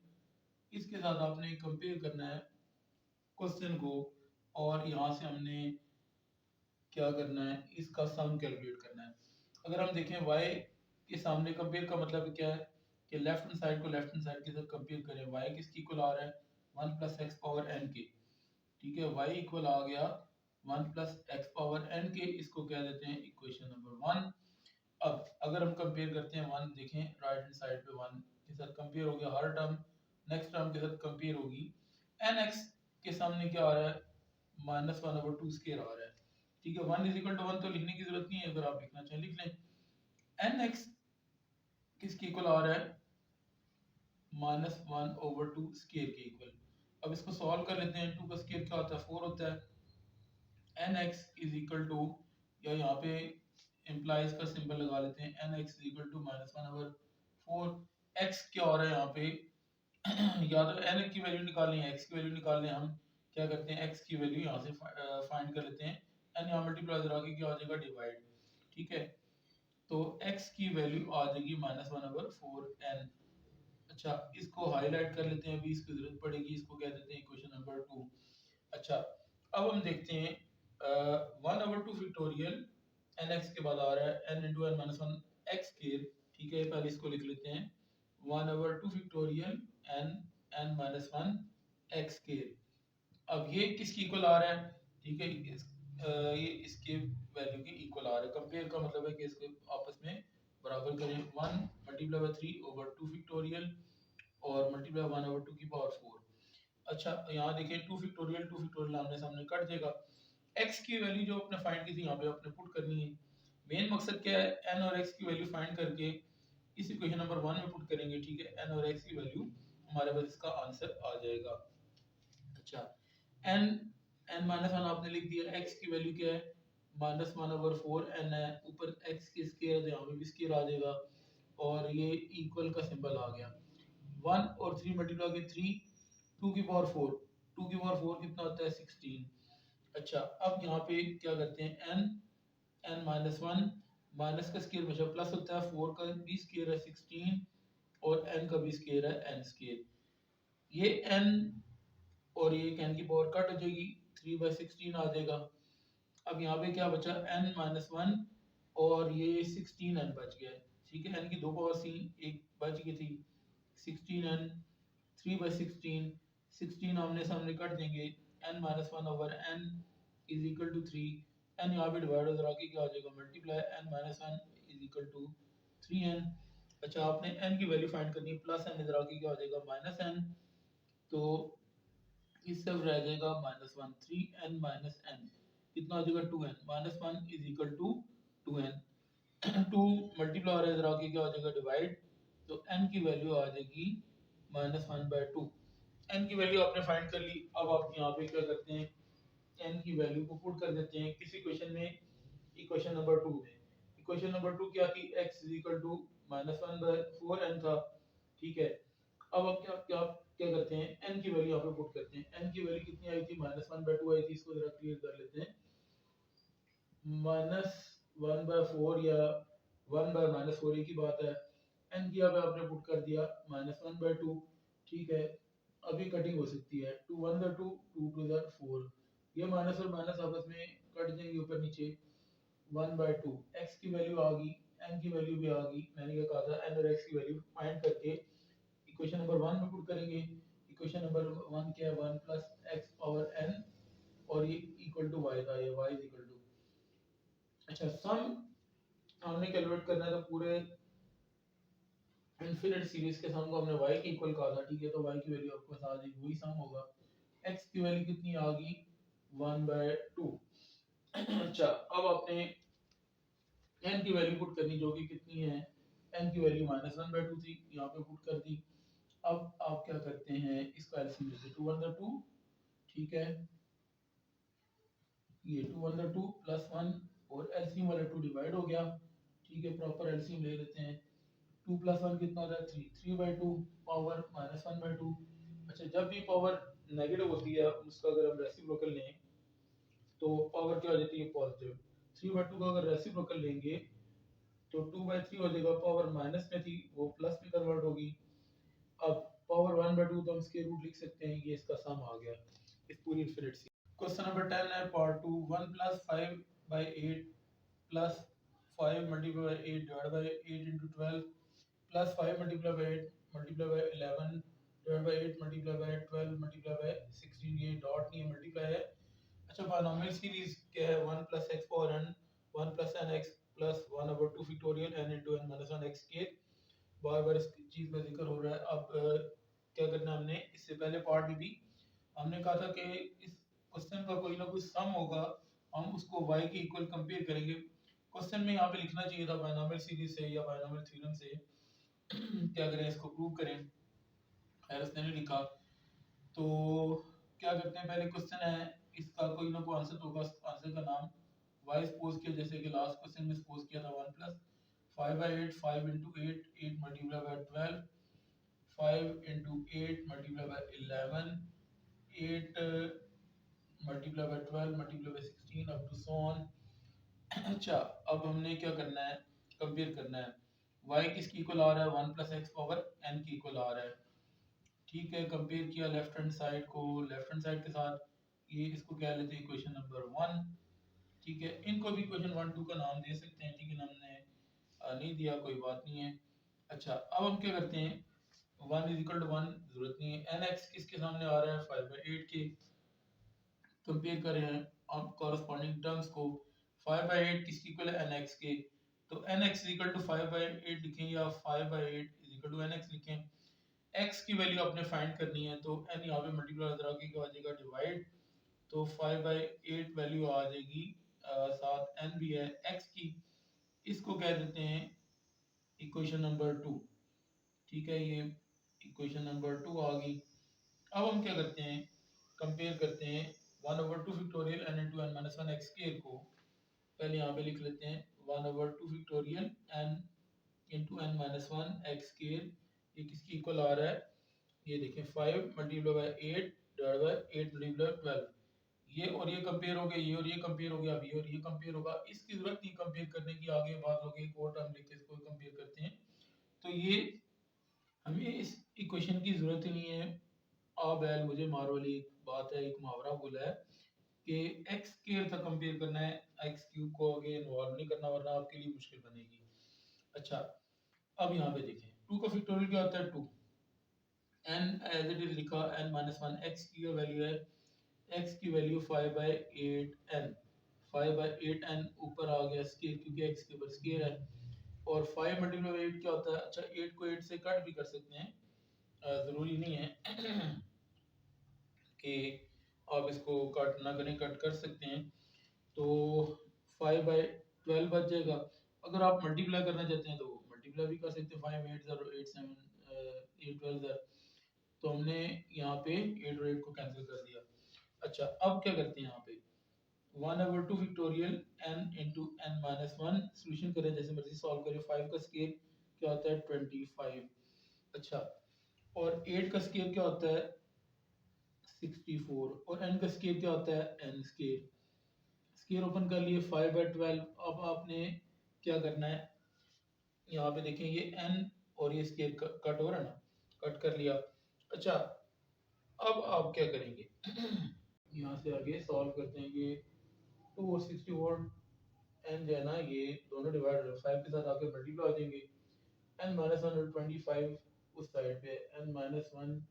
इसके साथ आपने कंपेयर करना है क्वेश्चन को, और यहाँ से हमने क्या करना है, इसका सम कैलकुलेट करना है। अगर हम देखें y के सामने कंपेयर का मतलब क्या है कि लेफ्ट हैंड साइड को लेफ्ट हैंड साइड के साथ कंपेयर करें। y किसकी इक्वल आ रहा है 1 प्लस एक्स पावर n के, ठीक है, y इक्वल आ गया 1 प्लस एक्स पावर n के, इसको कह देते हैं इक्वेशन नंबर 1। अब अगर हम कंपेयर करते हैं 1, देखें राइट हैंड साइड पे 1 के साथ कंपेयर हो गया, हर टर्म नेक्स्ट टर्म के साथ कंपेयर होगी। nx के सामने क्या आ रहा है -1/2 स्क्वायर आ रहा है, ठीक है। 1 इज इक्वल टू 1 तो लिखने की जरूरत नहीं है, अगर आप लिखना चाहें लिख लें। nx किसके इक्वल आ रहा है -1/2 स्क्वायर के इक्वल। अब इसको सॉल्व कर लेते हैं, 2 का स्क्वायर क्या होता है 4 होता है। nx इज इक्वल टू, या यहाँ पे इम्प्लाइज का सिंबल लगा लेते हैं, nx is equal to -1/4। x क्या हो रहा है यहाँ पे या तो n की वैल्यू निकालनी है, x की वैल्यू निकालनी है, हम क्या करते हैं x की वैल्यू यहाँ से फाइंड कर लेते हैं, n यहाँ मल्टीप्लाई करा के क्या हो जाएगा डिवाइड, ठीक है। तो x की वैल्यू आ जाएगी -1/4n। अच्छा इसको हाईलाइट कर लेते हैं, अभी इसकी जरूरत पड़ेगी, इसको कह देते हैं इक्वेशन नंबर 2। अच्छा अब हम देखते हैं 1/2 फैक्टोरियल nx के बाद आ रहा है n into n minus 1 x square, ठीक है, पहले इसको लिख लेते हैं 1/2 factorial n n minus 1 x square. अब ये किसकी इक्वल आ रहा है, ठीक है, ये इसके वैल्यू के इक्वल आ रहा है। कंपेयर का मतलब है कि इसको आपस में बराबर करें, 1 मल्टीप्लाई बाय 3/2 फैक्टोरियल और मल्टीप्लाई 1/2 की पावर 4। अच्छा यहाँ देखिए 2 फैक्टोरियल आमने सामने कट जाएगा। x की वैल्यू जो आपने फाइंड की थी यहाँ पे आपने पुट करनी है। मेन मकसद क्या है, n और x की वैल्यू फाइंड करके इस इक्वेशन नंबर 1 में पुट करेंगे, ठीक है, n और x की वैल्यू हमारे पास इसका आंसर आ जाएगा। अच्छा n n माइनस 1 आपने लिख दिया, x की वैल्यू क्या है -1/4n है, ऊपर x की स्क्वायर है तो यहाँ पे भी स्क्वायर आ जाएगा, और ये इक्वल का सिंबल आ गया। 1 और 3 मल्टीप्लाई के 3, 2 की पावर 4, 2 की पावर 4 कितना होता है 16। अच्छा अब यहाँ पे क्या करते हैं n माइनस 1, माइनस का स्क्वायर हमेशा प्लस होता है, 4 का भी स्क्वायर है 16 और n का भी स्क्वायर है n स्क्वायर। ये n और ये n की पावर कट हो जाएगी, 3/16 आ जाएगा। अब यहाँ पे क्या बचा n माइनस 1 और ये 16n बच गया है, ठीक है, n की 2 पावर सी एक बच गई थी 16n, 3/16, 16 आमने सामने कट देंगे, n minus 1/n is equal to 3, n यहाँ पे डिवाइड हो के क्या हो जाएगा multiply n minus 1 is equal to 3n। अच्छा आपने n की वैल्यू फाइंड करनी है, प्लस n इधर आके क्या हो जाएगा माइनस n, तो इससे रह जाएगा -1, 3n माइनस n कितना हो जाएगा 2n, -1 is equal to 2n। 2 multiply हो रहा है इधर आके क्या हो जाएगा डिवाइड, तो n की वैल्यू आ जाएगी -1/2। एन की वैल्यू आपने फाइंड कर ली। अब आप यहाँ पे क्या करते हैं, एन की वैल्यू को पुट कर देते हैं किसी क्वेश्चन में, इक्वेशन नंबर 2 में। इक्वेशन नंबर 2 क्या थी, x is equal to -1/4n था, ठीक है। अब आप क्या क्या क्या करते हैं, n की वैल्यू यहाँ पे पुट करते हैं। n की वैल्यू कितनी आई थी, -1/2 आई थी। इसको जरा क्लियर कर लेते हैं। -1/4 या 1/-4 की बात है। n की यहाँ पे आपने पुट कर दिया -1/2, ठीक है। अभी कटिंग हो सकती है, 2 1 2 2 2 4, ये माइनस और माइनस आपस में कट जाएंगे ऊपर नीचे। 1/2 x की वैल्यू आ गई, n की वैल्यू भी आ गई। मैंने क्या कहा था, n और x की वैल्यू फाइंड करके इक्वेशन नंबर 1 में पुट करेंगे। इक्वेशन नंबर 1 क्या है, 1 प्लस एक्स पावर n, और ये इक्वल टू y था, ये y इज इक्वल टू, अच्छा सम हमने कैलकुलेट करना है, तो पूरे इनफिनिट सीरीज के सम को हमने y के इक्वल कहा था, ठीक है। तो y की वैल्यू आपके पास आ जाएगी, वही सम होगा। x की वैल्यू कितनी आ गई, 1/2। अच्छा अब आपने n की वैल्यू पुट करनी, जो कि कितनी है, n की वैल्यू -1/2 थी, यहाँ पे पुट कर दी। अब आप क्या करते हैं, इसका एलसीएम लेते हैं, 2 1 2, ठीक है। ये 2 1 2 प्लस 1, और एलसीएम वाला 2 डिवाइड हो गया, ठीक है। प्रॉपर एलसीएम ले लेते हैं। 2 प्लस 1 कितना होता है, 3, 3/2 पावर -1/2। अच्छा जब भी पावर नेगेटिव होती है, उसका अगर हम रेसिप्रोकल लें तो पावर क्या हो जाती है, पॉजिटिव। 3/2 का अगर रेसिप्रोकल लेंगे तो 2/3 हो जाएगा, पावर माइनस में थी वो प्लस में कन्वर्ट होगी। अब पावर 1/2 तो हम इसके रूट लिख सकते हैं, ये इसका सम आ गया इस पूरी इनफिनिट सी। क्वेश्चन नंबर 10 है part 2, 1 + 5/8 plus 5 multiply by 8 divide by 8 into 12 plus 5 multiply by 8 multiply by 11 divide by 8 multiply by 12 multiply by 16, ये डॉट नहीं है, मल्टीप्लाई है। अच्छा बायनॉमियल सीरीज क्या है, 1 + x power n 1 + n x plus 1/2 factorial n into n - 1 x के। बार बार इस चीज का जिक्र हो रहा है। अब क्या करना है हमने, इससे पहले पार्ट में भी हमने कहा था कि इस क्वेश्चन का कोई ना कोई सम होगा, हम उसको y के इक्वल कंपेयर करेंगे। क्वेश्चन में यहाँ पे लिखना चाहिए था बायनॉमियल सीरीज से या बायनॉमियल थ्योरम से क्या करें, इसको प्रूव करें, खैर उसने नहीं लिखा। तो क्या करते हैं, पहले क्वेश्चन है, इसका कोई ना कोई आंसर तो होगा। आंसर का नाम y सपोज किया, जैसे कि लास्ट क्वेश्चन में सपोज किया था 1 + 5/8 5 into 8 8 multiplied by 12 5 into 8 multiplied by 11 8 multiplied by 12 multiplied by 16 up to so on। अच्छा अब हमने क्या करना है, कंपेयर करना है। y किसकी इक्वल आ रहा है, 1 + x पावर n की इक्वल आ रहा है, ठीक है। कंपेयर किया लेफ्ट हैंड साइड को लेफ्ट हैंड साइड के साथ, ये इसको क्या लेते हैं, इक्वेशन नंबर 1, ठीक है। इनको भी इक्वेशन 1 2 का नाम दे सकते हैं, ठीक है, हमने नहीं दिया, कोई बात नहीं है। अच्छा अब हम क्या करते हैं, 1 = 1 जरूरत नहीं है, एन एक्स किसके सामने आ रहा है, 5/8 के। कंपेयर कर रहे हैं आप कॉरस्पॉन्डिंग टर्म्स को, 5/8 किसकी इक्वल है, एन एक्स के। तो एन एक्स इक्वल टू 5/8 लिखें या 5/8 इक्वल टू एन एक्स लिखें। x की वैल्यू आपने फाइंड करनी है, तो n यहाँ पे मल्टीप्लाई करा के क्या हो जाएगा, डिवाइड। तो 5/8 वैल्यू आ जाएगी, साथ n भी है x की, इसको कह देते हैं इक्वेशन नंबर 2, ठीक है। ये इक्वेशन नंबर 2 आ गई। अब हम क्या करते हैं, कंपेयर करते हैं 1/2 factorial n into n - 1 x square को, पहले यहाँ पे लिख लेते हैं 1/2 factorial n into n - 1 x square, ये किसकी इक्वल आ रहा है, ये देखें 5 multiply by 8 divide by 8 multiply 12, ये और ये कंपेयर हो गया, ये और ये कंपेयर हो गया, अब ये और ये कंपेयर होगा। इसकी जरूरत नहीं कंपेयर करने की, आगे बात होगी एक और टर्म लेके इसको कंपेयर करते हैं। तो ये हमें इस इक्वेशन की जरूरत ही नहीं है। आ बैल मुझे मार वाली एक बात है, एक मुहावरा बोला है कि एक्स स्क्वायर तक कंपेयर करना है, एक्स क्यूब को आगे इन्वॉल्व नहीं करना, वरना आपके लिए मुश्किल बनेगी। अच्छा अब यहाँ पे देखें 2 का फैक्टोरियल क्या होता है, 2 n एज इट इज लिखा, n - 1 x की वैल्यू है, x की वैल्यू 5/8n, 5/8n ऊपर आ गया स्केयर, क्योंकि x के ऊपर स्केयर है। और 5 मल्टीप्लाई बाय 8 क्या होता है, अच्छा 8 को 8 से कट भी कर सकते हैं, ज़रूरी नहीं है कि आप इसको कट ना करें, कट कर सकते हैं। तो 5/12 बच जाएगा। अगर आप मल्टीप्लाई करना चाहते हैं तो मल्टीप्लाई भी कर सकते हैं, 5 8 0 8 7 8 12 तो हमने यहाँ पे 8 और 8 को कैंसिल कर दिया। अच्छा, अब क्या करते हैं यहाँ पे 1/2 factorial n into n minus one, solution करें जैसे मर्जी सॉल्व करें। 5 का स्केयर क्या होता है 25। अच्छा, और 8 का स्केयर क्या होता है 64, और n का स्केयर क्या होता है n स्केयर। स्केयर ओपन कर लिए 5/12। अब आपने क्या करना है, यहाँ पे देखें ये n और ये स्केयर कट हो रहा है ना, कट कर लिया। अच्छा, अब आप क्या करेंगे यहाँ से आगे सॉल्व करते हैं। ये 2 और 64 एन जो है ना, ये दोनों डिवाइड 5 के साथ आके मल्टीप्लाई हो जाएंगे। एन माइनस वन और 25 उस साइड पे, एन माइनस वन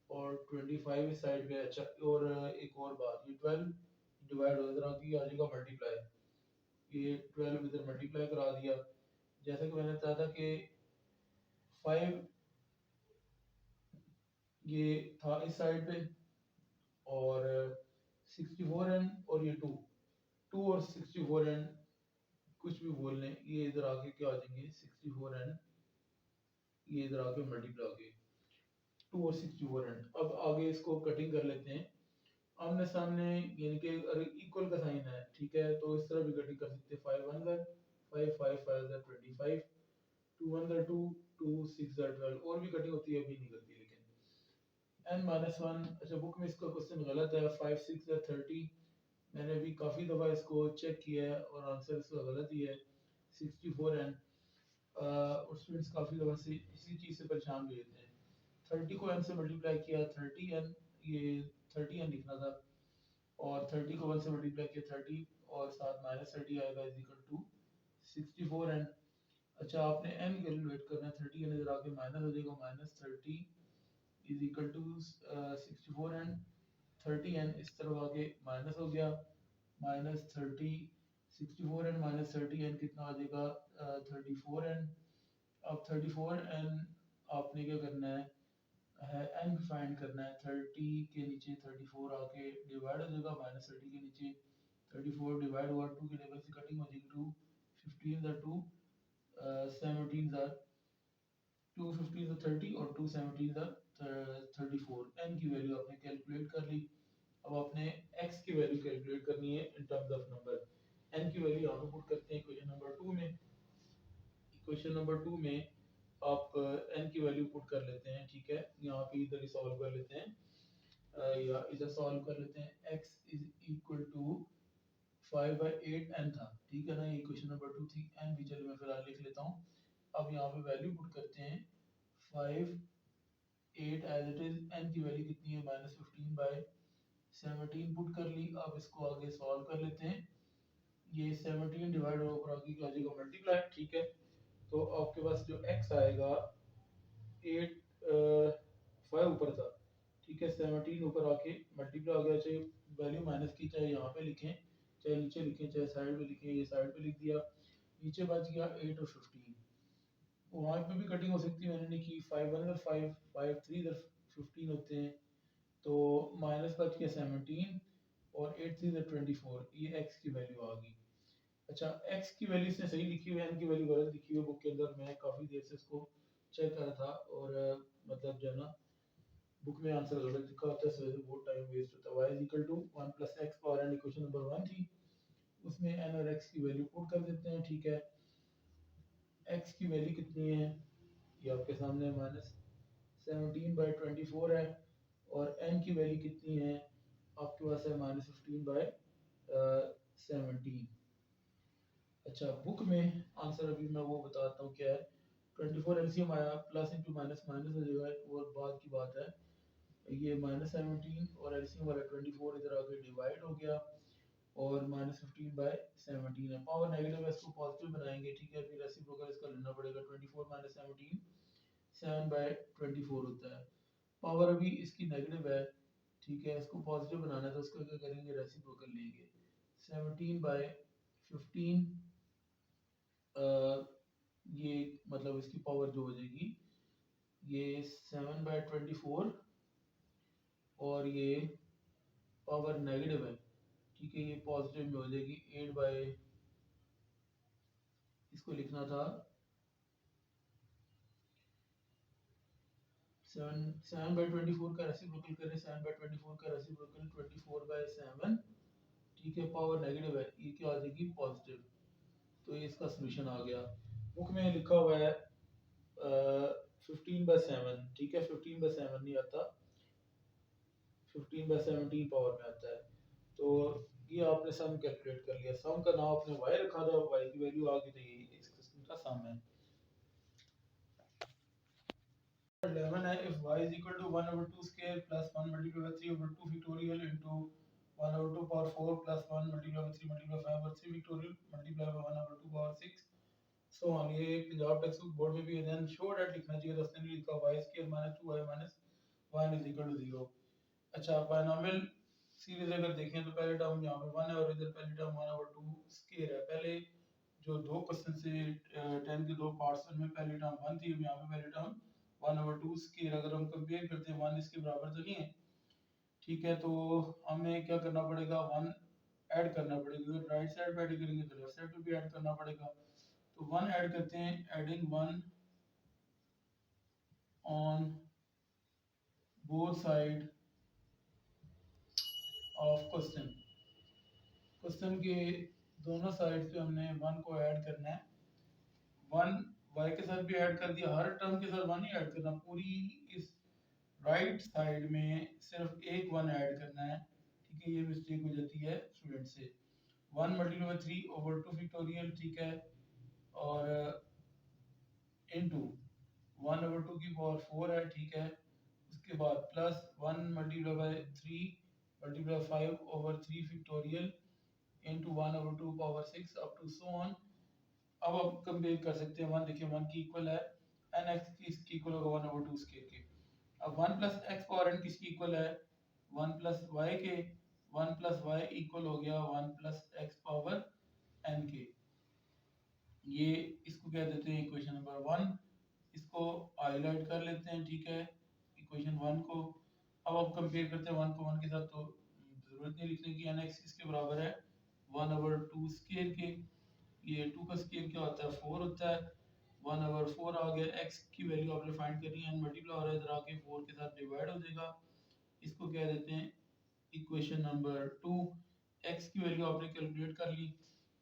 और 25 इस साइड पे। अच्छा, और एक और बात, ये 12 डिवाइड हो इधर आके आ जाएगा मल्टीप्लाई। ये 12 इधर मल्टीप्लाई करा दिया। जैसा कि मैंने बताया था कि 5 ये था इस साइड पे, और 64n और ये 2, 2 और 64n कुछ भी बोल लें, ये इधर आके क्या आ जाएंगे 64n, ये इधर आके मल्टीप्लाई हो गए 2 और 64n। अब आगे इसको कटिंग कर लेते हैं आमने सामने, यानी कि अगर इक्वल का साइन है, ठीक है, तो इस तरह भी कटिंग कर सकते हैं। 5 1 5 5 5 25, 2 1 2 2 6 12, और भी कटिंग होती है, अभी नहीं करती लेकिन n माइनस वन। अच्छा, बुक में इसका क्वेश्चन गलत है, 5 6 30। मैंने अभी काफ़ी दफ़ा इसको चेक किया है और आंसर इसका गलत ही है 64n। और स्टूडेंट्स काफ़ी दफ़ा से इसी चीज़ से परेशान भी होते हैं। 30 को n से मल्टीप्लाई किया 30n, ये 30n लिखना था, और 30 को 1 से मल्टीप्लाई किया 30, और साथ माइनस 30 आएगा इज इक्वल टू 64n। अच्छा, आपने n कैलकुलेट करना है, 30n इधर आके माइनस हो जाएगा, minus 30 is equal to 64n। 30n इस तरफ आके माइनस हो गया, माइनस 30, 64n माइनस 30n कितना आ जाएगा 34n। अब 34n आपने क्या करना है n फाइंड करना है। 30 के नीचे 34 आके डिवाइड हो जाएगा, माइनस 30 के नीचे 34 डिवाइड हुआ, 2 के लेवल से कटिंग हो जाएगी, 2 15 are 2 17 are 2 15 are 30 और 2 17 are 34। n की वैल्यू आपने कैलकुलेट कर ली। अब आपने x की वैल्यू कैलकुलेट करनी है इन टर्म्स ऑफ नंबर। n की वैल्यू यहाँ पे पुट करते हैं क्वेश्चन नंबर 2 में। क्वेश्चन नंबर 2 में आप n की वैल्यू पुट कर लेते हैं, ठीक है, यहाँ पे इधर ही सॉल्व कर लेते हैं, या इधर सॉल्व कर लेते हैं। x is equal to 5/8n था, ठीक है ना, ये क्वेश्चन नंबर 2 थी। n भी चलो मैं फिलहाल लिख लेता हूँ। अब यहाँ पे वैल्यू पुट करते हैं 5 8 एज इट इज। n की वैल्यू कितनी है -15/17 पुट कर ली। अब इसको आगे सॉल्व कर लेते हैं। ये 17 डिवाइड होकर आगे आ जाएगा मल्टीप्लाई, ठीक है। तो आपके पास जो x आएगा 8 5 ऊपर था, ठीक है, 17 ऊपर आके मल्टीप्लाई हो गया। चाहे वैल्यू माइनस की, चाहे यहाँ पे लिखें, चाहे नीचे लिखें, चाहे साइड पे लिखें, ये साइड पे लिख दिया। नीचे बच गया 8 और 15। वहाँ पे भी कटिंग हो सकती है, मैंने नहीं की। 5 1 5 5 3 इधर 15 होते हैं, तो माइनस बच गया 17, और 8 3 इधर 24, ये x की वैल्यू आ गई। अच्छा, x की वैल्यू इसने सही लिखी हुई है, n की वैल्यू गलत लिखी हुई है बुक के अंदर। मैं काफ़ी देर से इसको चेक कर रहा था, और मतलब जो है ना, बुक में आंसर गलत लिखा होता है, इस वजह से बहुत टाइम वेस्ट होता है। y is equal to 1 plus x power n, equation number 1 थी, उसमें n और x की वैल्यू पुट कर देते हैं, ठीक है। x की वैल्यू कितनी है, ये आपके सामने -17/24 है, और n की वैल्यू कितनी है आपके पास है -15/17। अच्छा, बुक में आंसर अभी मैं वो बताता हूँ क्या है। 24 एलसीएम आया, प्लस इंटू माइनस माइनस हो जाएगा, और बाद की बात है। ये -17 और एलसीएम वाला 24 इधर आके डिवाइड हो गया, और -15/17 है। पावर नेगेटिव है, इसको पॉजिटिव बनाएंगे, ठीक है, फिर रेसिप्रोकल इसका लेना पड़ेगा। 24 -17 7/24 होता है। पावर अभी इसकी नेगेटिव है, ठीक है, इसको पॉजिटिव बनाना है, तो इसको क्या करेंगे रेसिप्रोकल लेंगे। 17/15 ये मतलब इसकी पावर जो हो जाएगी, ये 7/24, और ये पावर नेगेटिव है, ठीक है, ये पॉजिटिव में हो जाएगी 8 इसको लिखना था 7 बाई 24 का रेसिप्रोकल करें, 7 बाई 24 का रेसिप्रोकल 24 बाई 7, ठीक है, पावर नेगेटिव है, ये क्या आ जाएगी पॉजिटिव। तो ये इसका सोल्यूशन आ गया। बुक में लिखा हुआ है 15/7, ठीक है, 15/7 नहीं आता, 15/17 पावर में आता है। तो ये आपने सम कैलकुलेट कर लिया, सम का नाम आपने y रखा था, y की वैल्यू आ गई, तो ये इस किस्म का सम है। 11 है, if y is equal to 1/2 square plus 1 multiplied by 3/2 factorial into 1/2 power 4 plus 1 multiplied by 3 multiplied by 5 over 3 factorial multiplied by 1/2 power 6 so on. ये पंजाब टेक्स्ट बुक बोर्ड में भी है, देन शो दैट लिखना चाहिए, तो उसने भी लिखा y square minus 2y minus 1 is equal to 0। अच्छा, बायनॉमियल सीरीज अगर देखें तो पहले टर्म यहाँ पे 1 है और इधर पहली टर्म 1/2 स्क्वायर है। पहले जो दो क्वेश्चन से 10 के दो पार्ट्स में पहली टर्म 1 थी, यहाँ पे पहली टर्म 1/2 स्क्वायर। अगर हम कंपेयर करते हैं 1 इसके बराबर तो नहीं है, ठीक है, तो हमें क्या करना पड़ेगा, 1 ऐड करना पड़ेगा। अगर राइट साइड पे ऐड करेंगे तो लेफ्ट साइड पे भी ऐड करना पड़ेगा। तो 1 ऐड करते हैं, adding 1 on both side of question. Question के दोनों साइड पे हमने 1 को ऐड करना है। 1 y के साथ भी ऐड कर दिया, हर टर्म के साथ 1 ही ऐड करना, पूरी इस राइट साइड में सिर्फ एक 1 ऐड करना है, ठीक है, ये मिस्टेक हो जाती है स्टूडेंट से। 1 मल्टीप्लाई बाय 3/2 फैक्टोरियल, ठीक है, और इनटू 1/2 की पावर 4 है, ठीक है, उसके बाद plus 1 multiply by 3 multiply 5/3 factorial into 1/2 power 6 up to so on. अब आप कंपेयर कर सकते हैं, 1 देखिए 1 की इक्वल है, एन एक्स की इसकी इक्वल होगा 1/2 स्क्वायर के। अब 1 प्लस एक्स पावर एन किसकी इक्वल है, 1 प्लस वाई के। 1 प्लस वाई इक्वल हो गया 1 प्लस एक्स पावर एन के। ये इसको क्या देते हैं, इक्वेशन नंबर 1, इसको हाईलाइट कर लेते हैं, ठीक है, इक्वेशन 1 को। अब आप कंपेयर करते हैं 1 को 1 के साथ, तो जरूरत नहीं लिखने की, एन एक्स इसके बराबर है 1/2 स्क्वायर के। ये 2 का स्क्वायर क्या होता है, 4 होता है, 1/4 आ गया। एक्स की वैल्यू आपने फाइंड करनी है, मल्टीप्लाई हो रहा है इधर आके 4 के साथ डिवाइड हो जाएगा। इसको क्या देते हैं, इक्वेशन नंबर 2। एक्स की वैल्यू आपने कैलकुलेट कर ली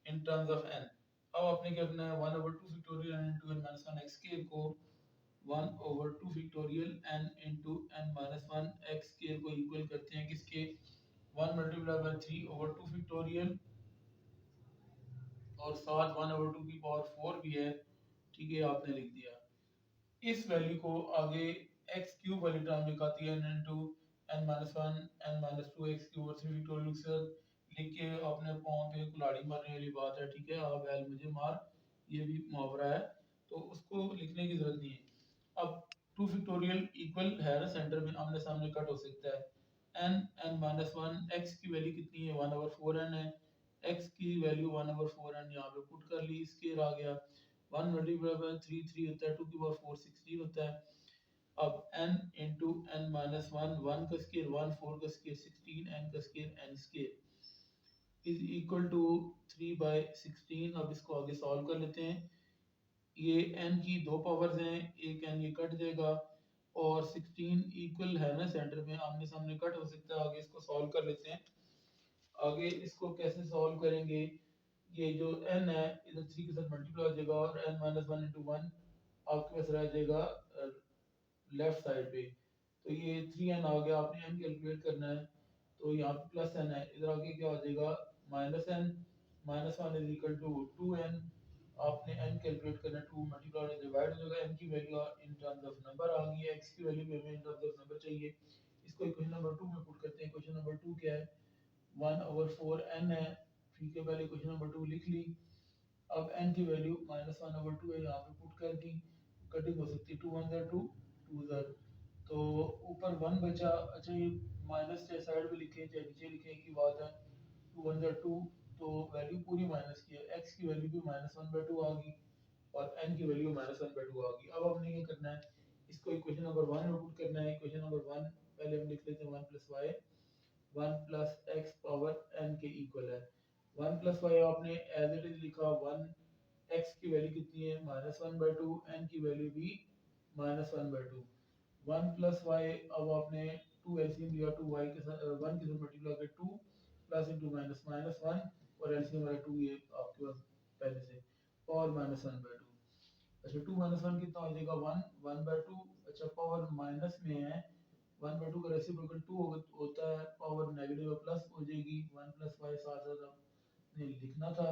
इन टर्म्स ऑफ एन। अब आपने क्या करना है, 1/2 factorial n into n minus 1 x square को 1/2 factorial n into n minus 1 x square को इक्वल करते हैं किसके, 1 मल्टीप्लाई बाय 3/2 फैक्टोरियल और साथ 1/2 की पावर 4 भी है, ठीक है, आपने लिख दिया। इस वैल्यू को आगे एक्स क्यूब वाली टर्म लिखाती है, n into n minus 1 n minus 2 x cube और 3 फैक्टोरियल से लिख के अपने पाँव पे कुल्हाड़ी मारने वाली बात है, ठीक है, आप बैल मुझे मार, ये भी मुहावरा है, तो उसको लिखने की जरूरत नहीं है। अब 2 फैक्टोरियल इक्वल है ना, सेंटर में आमने सामने कट हो सकता है। एन एन माइनस 1 एक्स की वैल्यू कितनी है, 1/4 एन है, एक्स की वैल्यू 1/4 एन यहाँ पे पुट कर ली, स्क्वायर आ गया। 1 मल्टीप्लाई बाय 3 3 होता है, 2 की पावर 4 16 होता है। अब n इंटू एन माइनस 1, 1 का स्क्वायर 1, 4 का स्क्वायर 16, n का square n square is equal to 3/16। अब इसको आगे सॉल्व कर लेते हैं। ये n की दो पावर्स हैं, एक n ये कट जाएगा और 16 इक्वल है ना, सेंटर में आमने सामने कट हो सकता है। आगे इसको सॉल्व कर लेते हैं। आगे इसको कैसे सॉल्व करेंगे, ये जो n है इधर 3 के साथ मल्टीप्लाई हो जाएगा और n माइनस 1 इंटू 1 आपके पास रह जाएगा लेफ्ट साइड पे। तो ये 3n आ गया, आपने n कैलकुलेट करना है, तो यहाँ पे प्लस n है, इधर आगे क्या हो जाएगा minus n, minus 1 is equal to 2n। आपने n कैलकुलेट करना है, 2 मल्टीप्लाई डिवाइड हो जाएगा, n की value in terms of number आ गई है, x की वैल्यू भी हमें इन टर्म्स ऑफ नंबर चाहिए। इसको इक्वेशन नंबर 2 में पुट करते हैं। इक्वेशन नंबर 2 क्या है, 1/4 n है, ठीक है, पहले इक्वेशन नंबर 2 लिख ली। अब n की वैल्यू -1/2 है, यहाँ पे पुट कर दी, कटिंग हो सकती है, 2 1 2 2 तो ऊपर 1 बचा। अच्छा, ये माइनस चाहे साइड पे लिखे चाहे नीचे लिखे की बात है, 2 1 2, तो वैल्यू पूरी माइनस की है, x की वैल्यू भी -1/2 आ गई और n की वैल्यू -1/2 आ गई। अब हमने ये करना है, इसको इक्वेशन नंबर 1 में पुट करना है। इक्वेशन नंबर 1 पहले हम लिख लेते हैं 1 plus y, 1 plus x power n के इक्वल है। 1 प्लस वाई आपने एज इट इज लिखा, 1 एक्स की वैल्यू कितनी है -1/2, n की वैल्यू भी -1/2। वन प्लस वाई, अब आपने टू एलसीएम लिया, टू वाई के साथ वन के साथ मल्टीप्लाई कर, two plus into minus minus one, और एलसीएम वाला टू, ये आपके पास पहले से, power minus one by to. अच्छा, टू माइनस वन कितना हो जाएगा, वन, वन बाई टू। अच्छा, पावर माइनस में है, वन बाई टू का रेसिप्रोकल टू होता है, पावर नेगेटिव प्लस हो जाएगी, वन प्लस वाई साथ साथ आपने लिखना था।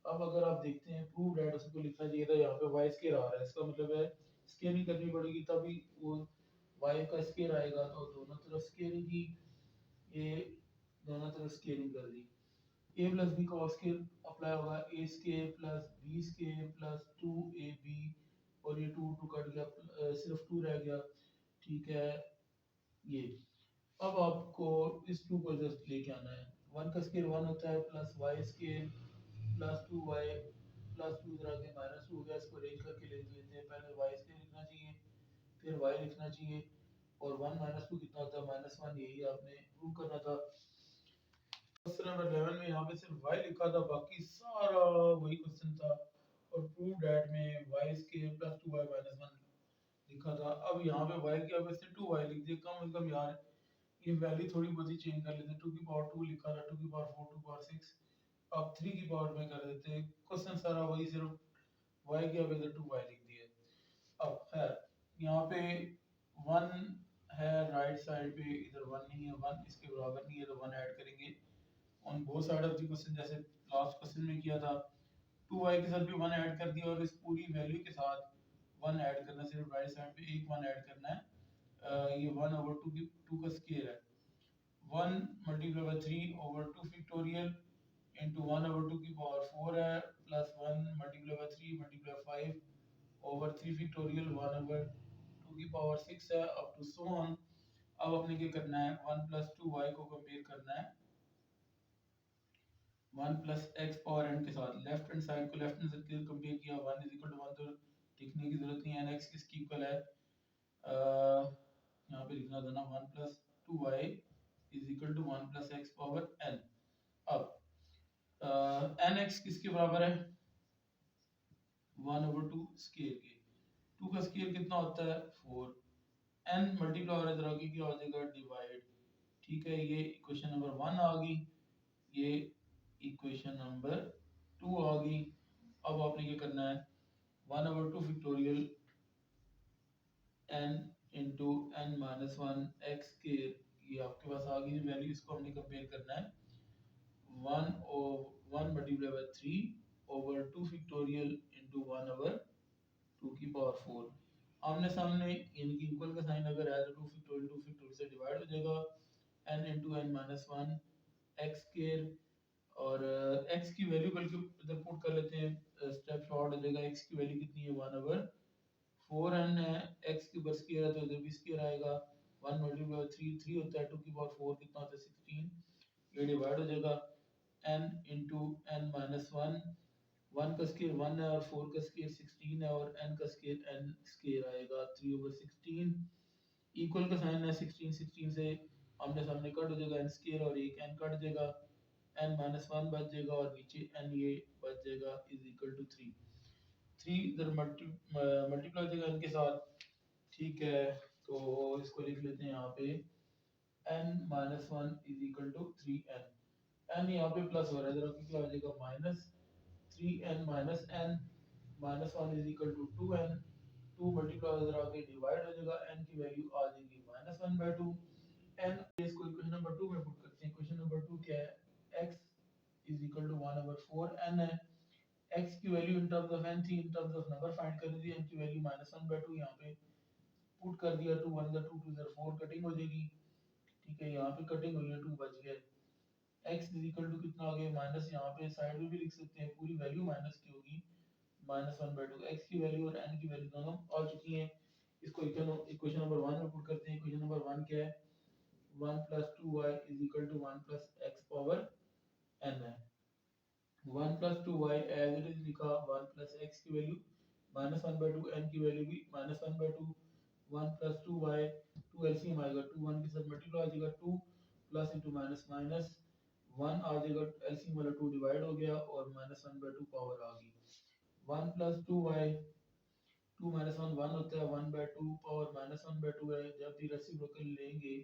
अब अगर आप देखते हैं प्रूव डेट, उसको लिखना चाहिए था, यहाँ पे वाई स्केयर आ रहा है, इसका मतलब है स्केयरिंग करनी पड़ेगी तभी वो वाई का स्केयर आएगा। तो दोनों तरफ स्केयरिंग की, ये दोनों तरफ स्केयरिंग कर दी, ए प्लस बी का स्केयर अप्लाई होगा, a square plus b square plus two a b, और ये टू टू कट गया, सिर्फ टू रह गया। ठीक है, ये अब आपको इस टू को जस्ट लेके आना है, वन का स्केयर वन होता है, plus y square plus two y plus two, इधर आके माइनस टू हो गया, इसको अरेंज करके लिख लेते हैं, पहले वाई स्केयर लिखना चाहिए, फिर वाई लिखना चाहिए, और वन माइनस टू कितना होता है, माइनस वन, यही आपने प्रूव करना था। क्वेश्चन नंबर 11 में यहाँ पे सिर्फ y लिखा था, बाकी सारा वही क्वेश्चन था, और प्रूव दैट में y square plus 2y minus 1 लिखा था। अब यहाँ पे y की वजह से 2y लिख दिया, कम से कम यार ये वैल्यू थोड़ी बहुत ही चेंज कर लेते, 2 की पावर 2 लिखा था, 2 की पावर 4, 2 पावर 6, अब 3 की पावर में कर देते, क्वेश्चन सारा वही, सिर्फ y की वजह से 2y लिख दिया। अब खैर यहाँ पे 1 है राइट साइड पे, इधर 1 नहीं है, 1 इसके बराबर नहीं है, तो 1 ऐड करेंगे on both side of the question, जैसे लास्ट क्वेश्चन में किया था। 2y के साथ भी 1 ऐड कर दिया, और इस पूरी वैल्यू के साथ 1 ऐड करना, सिर्फ राइट साइड पे एक 1 ऐड करना है। ये 1 ओवर 2 की 2 का स्क्वायर है, 1 multiply by 3 over 2 factorial into 1 over 2 की पावर 4 है, plus 1 multiply by 3 multiply 5 over 3 factorial 1 over 2 की पावर 6 है, अप टू सो ऑन। अब अपने क्या करना है, 1 प्लस 2y को कंपेयर करना है 1 प्लस एक्स पावर एन के साथ, लेफ्ट हैंड साइड को लेफ्ट हैंड साइड कंपेयर किया, 1 इज इक्वल टू 1 तो लिखने की जरूरत नहीं है, एन एक्स किसकी इक्वल है, यहाँ पे लिखना था ना, 1 plus 2y is equal to 1 plus x power n. अब एन एक्स किसके बराबर है, 1 ओवर 2 स्केयर के, 2 का स्केयर कितना होता है 4, एन मल्टीप्लाई और इधर आगे क्या हो जाएगा डिवाइड। ठीक है, ये इक्वेशन नंबर 1 आ गई, ये इक्वेशन नंबर 2 आ गई। अब आपने क्या करना है, 1 over 2 factorial n into n minus one x के, ये आपके पास आ गई वैल्यू, इसको हमने कंपेयर करना है 1 multiply by 3 over 2 factorial into 1 over 2 की पावर 4, आमने सामने इनकी इक्वल का साइन अगर है तो 2 फैक्टोरियल से डिवाइड हो जाएगा, n into n minus one x square, और x की वैल्यू बल्कि इधर पुट कर लेते हैं, स्टेप शॉर्ट हो जाएगा, x की वैल्यू कितनी है 1 ओवर 4 n है, x की ऊपर स्क्वायर है तो इधर भी स्क्वायर आएगा, 1 मल्टीप्लाई 3 3 होता है, 2 की पावर 4 कितना होता है 16, ये डिवाइड हो जाएगा, n into n minus one, 1 का स्क्वायर 1 है और 4 का स्क्वायर 16 है, और n का स्क्वायर n स्क्वायर आएगा 3 ओवर 16, इक्वल का साइन है 16 16 से आमने सामने कट हो जाएगा, n स्क्वायर और एक n कट जाएगा, n माइनस वन बच जाएगा, और नीचे n ये बच जाएगा इज इक्वल टू 3, 3 इधर मल्टीप्लाई हो जाएगा n के साथ। ठीक है, तो इसको लिख लेते हैं यहाँ पे n minus one is equal to 3n, n यहाँ पे प्लस हो रहा है, इधर क्या हो जाएगा minus 3n minus n minus one is equal to 2n, 2 multiply इधर आके डिवाइड हो जाएगा, n की वैल्यू आ जाएगी minus one by two, n इसको इक्वेशन नंबर 2 में पुट करते हैं, इक्वेशन नंबर 2 क्या है, x is equal to 1 over 4 n है, x की value in terms of n थी, इन टर्म्स ऑफ नंबर फाइंड करनी थी, n की value minus one by to यहाँ पे पुट कर दिया, 2 1 2 2 4 कटिंग हो जाएगी। ठीक है, यहाँ पे कटिंग हुई है, 2 बच गए, x इज इक्वल टू कितना आ गया माइनस, यहाँ पे साइड में भी लिख सकते हैं, पूरी वैल्यू माइनस की होगी, minus one by to, x की वैल्यू और n की वैल्यू दोनों आ चुकी हैं, इसको इक्वेशन नंबर 1 में पुट करते हैं, इक्वेशन नंबर 1 क्या है, 1 plus 2y is equal to 1 plus x power n है, 1 plus 2y as it is लिखा, 1 प्लस x की value minus one by two, n की वैल्यू भी minus one by two, 1 plus 2y, 2 LCM आएगा, 2 1 के साथ मल्टीप्लाई आ जाएगा, 2 प्लस इंटू माइनस माइनस 1 आ जाएगा, एलसीएम वाला 2 डिवाइड हो गया, और minus one by two power आ गई, 1 plus 2y 2 minus one one होता है, 1/2 पावर माइनस 1/2 है। जब भी रेसिप्रोकल लेंगे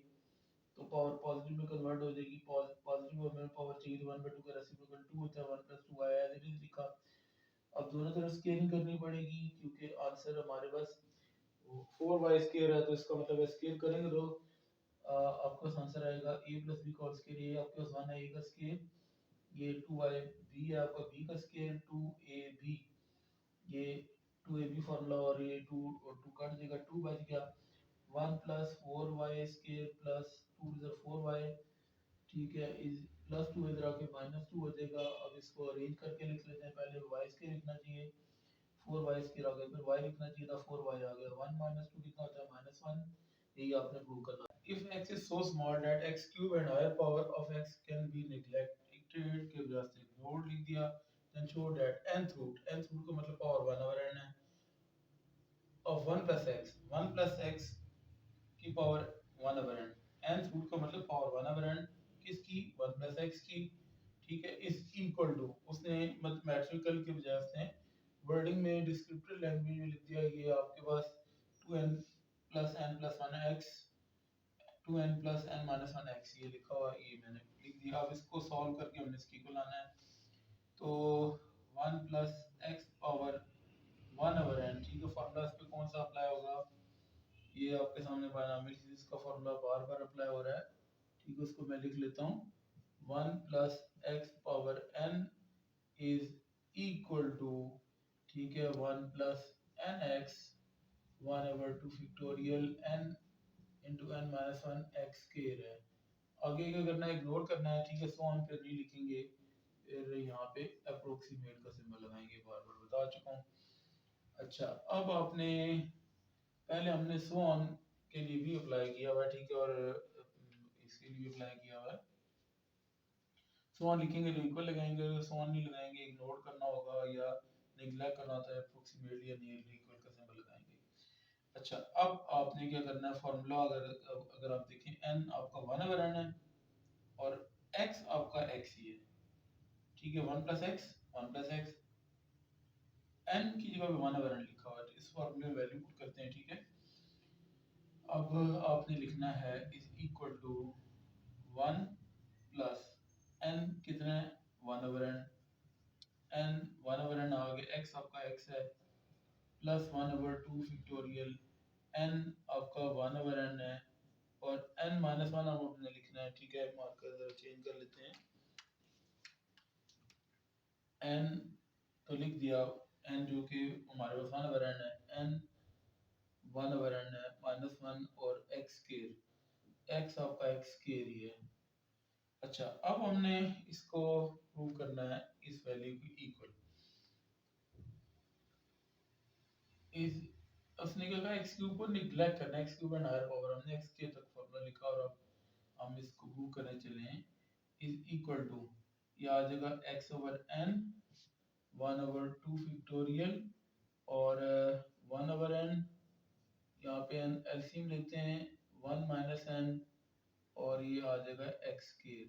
तो पावर पॉजिटिव में कन्वर्ट हो जाएगी। पॉजिटिव में पावर चाहिए तो 1/2 का रेसिप्रोकल 2 होता है, 1 + 2 आया एज इट इज लिखा। अब दोनों तरफ स्केलिंग करनी पड़ेगी क्योंकि आंसर हमारे पास 4y स्क्वायर है, तो इसका मतलब है स्केल करेंगे तो आपके पास आंसर आएगा a + b का होल स्क्वायर। ये आपके पास 1 है a का स्क्वायर, ये 2y b है आपका b का स्क्वायर, 2ab, ये 2ab फार्मूला, और ये 2 और 2 कट जाएगा, 2 बच गया। 1 + 4y स्क्वायर प्लस 2 इधर 4y, ठीक है, इज प्लस 2 इधर आके -2 हो जाएगा। अब इसको अरेंज करके लिख लेते हैं। पहले y स्क्वायर लिखना चाहिए, 4y स्क्वायर आ गया, फिर y लिखना चाहिए था, 4y आ गया। 1 - 2 कितना होता है -1। यही आपने प्रूव करना है। If x is so small that x cube and higher power of x can be neglected के वजह से इग्नोर्ड लिख दिया, then show that nth root का मतलब पावर 1/n है of 1 + x, 1 + x की पावर 1/n, nth रूट का मतलब पावर 1/n किसकी, 1 + x की, ठीक है। इस इक्वल टू उसने मैथमेटिकल के बजाय उसने वर्डिंग में डिस्क्रिप्टिव लैंग्वेज में लिख दिया। ये आपके पास 2n + n + 1x, 2n + n - 1x ये लिखा हुआ, ये मैंने लिख दिया। अब इसको सॉल्व करके हमने इसकी को लाना है, तो 1 + x पावर 1/n, ठीक है। फॉर्मूला इस पे कौन सा अप्लाई होगा, ये आपके सामने बायनॉमियल सीरीज का फॉर्मूला बार बार अप्लाई हो रहा है, ठीक है। उसको मैं लिख लेता हूँ, 1 + x power n is equal to, ठीक है, 1 + nx 1/2 factorial n into n - 1 x square है। आगे क्या करना है, इग्नोर करना है, ठीक है। सो ऑन पे नहीं लिखेंगे, फिर यहाँ पे अप्रोक्सीमेट का सिंबल लगाएंगे, बार बार बता चुका हूँ। अच्छा, अब आपने पहले हमने सो ऑन के लिए भी अप्लाई किया हुआ है, ठीक है, और इसके लिए अप्लाई किया हुआ है। सो ऑन लिखेंगे तो इक्वल लगाएंगे, सो ऑन नहीं लगाएंगे, इग्नोर करना होगा या नेग्लेक्ट करना होता है, अप्रोक्सीमेटली या नियरली इक्वल का सिंबल लगाएंगे। अच्छा, अब आपने क्या करना है, फार्मूला अगर आप देखें, n आपका 1/n है और x आपका x ही है, ठीक है। 1 + x, 1 + x, n की जगह पे 1/n लिखा हुआ है, तो इस फार्मूले में वैल्यू पुट करते हैं, ठीक है। अब आपने लिखना है इज इक्वल टू 1 + n कितना है, 1/n, n 1/n आ गया, x आपका x है, प्लस 1/2 फैक्टोरियल n आपका 1/n है, और n - 1 अब हमने लिखना है, ठीक है। मार्कर जरा चेंज कर लेते हैं, n तो लिख दिया, n जो कि हमारे पास 1/n है, n 1/n है, -1 और x स्क्वायर, x आपका x स्क्वायर ही है। अच्छा, अब हमने इसको प्रूव करना है इस वैल्यू की इक्वल। इस उसने क्या कहा, x क्यूब को निगलेक्ट करना है, x cube and higher power, हमने x के तक फॉर्मूला लिखा, और अब हम इसको प्रूव करने चले हैं। इज इक्वल टू, ये आ जाएगा x/n 1/2 फैक्टोरियल, और 1/n, यहाँ पे एलसीएम लेते हैं, 1 - n, और ये आ जाएगा x स्क्वायर।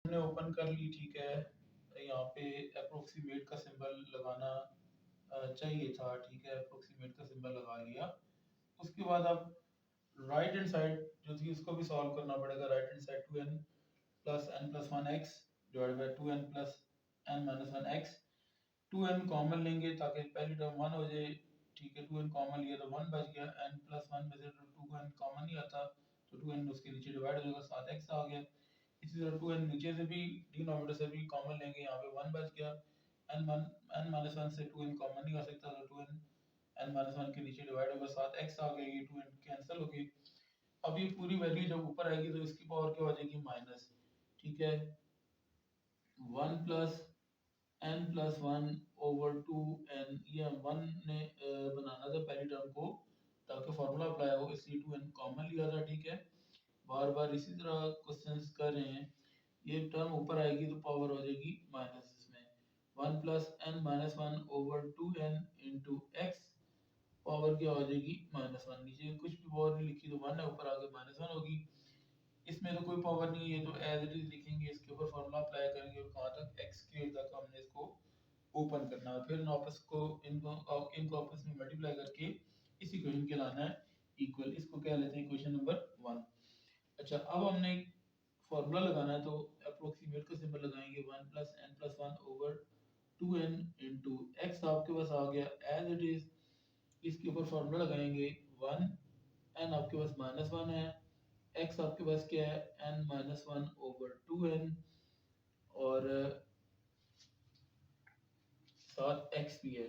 हमने ओपन कर ली, ठीक है। यहाँ पे अप्रोक्सीमेट का सिंबल लगाना चाहिए था, ठीक है, अप्रोक्सीमेट का सिंबल लगा लिया। उसके बाद अब राइट हैंड साइड जो थी उसको भी सॉल्व करना पड़ेगा। Right hand side 2n + n + 1x divided by 2n + n - 1x, 2n common लेंगे ताकि पहली टर्म 1 हो जाए, ठीक है। 2n कॉमन लिया तो 1 बच गया, n + 1 में से 2n कॉमन नहीं आता तो 2n उसके नीचे डिवाइड हो जाएगा, 7x आ गया। इसी तरह 2n नीचे से भी डिनोमिनेटर से भी कॉमन लेंगे, यहाँ पे 1 बच गया, n - 1 से 2n कॉमन नहीं आ सकता तो 2n n - 1 के नीचे डिवाइड होगा, 7x आ गया, ये 2n कैंसिल हो गई। अब ये पूरी वैल्यू जब ऊपर आएगी तो इसकी पावर क्या हो जाएगी, माइनस, ठीक है। 1 + n + 1/2n, ये 1 ने बनाना था पहली टर्म को ताकि फार्मूला अप्लाई हो, इसलिए 2n कॉमन लिया था, ठीक है। बार बार इसी तरह क्वेश्चंस कर रहे हैं, ये टर्म ऊपर आएगी तो पावर हो जाएगी माइनस, इसमें 1 + n - 1/2n into x, power क्या हो जाएगी -1। नीचे कुछ भी पावर नहीं लिखी तो 1 है, ऊपर आगे -1 होगी। इसमें तो कोई पावर नहीं है तो एज इट इज लिखेंगे, इसके ऊपर फार्मूला अप्लाई करेंगे, और कहाँ तक x स्क्वायर तक हमने इसको ओपन करना है, फिर इन आपस को इनको आपस में मल्टीप्लाई करके इस इक्वेशन के लाना है इक्वल। इसको क्या लेते हैं, इक्वेशन नंबर 1। अच्छा, अब हमने एक फॉर्मूला लगाना है, तो अप्रोक्सीमेट का सिंबल लगाएंगे 1 plus n plus one over 2n into x आपके पास आ गया एज इट इज। इसके ऊपर फॉर्मूला लगाएंगे 1, एन आपके पास -1 है, एक्स आपके पास क्या है n -1 ओवर 2n, और साथ x भी है।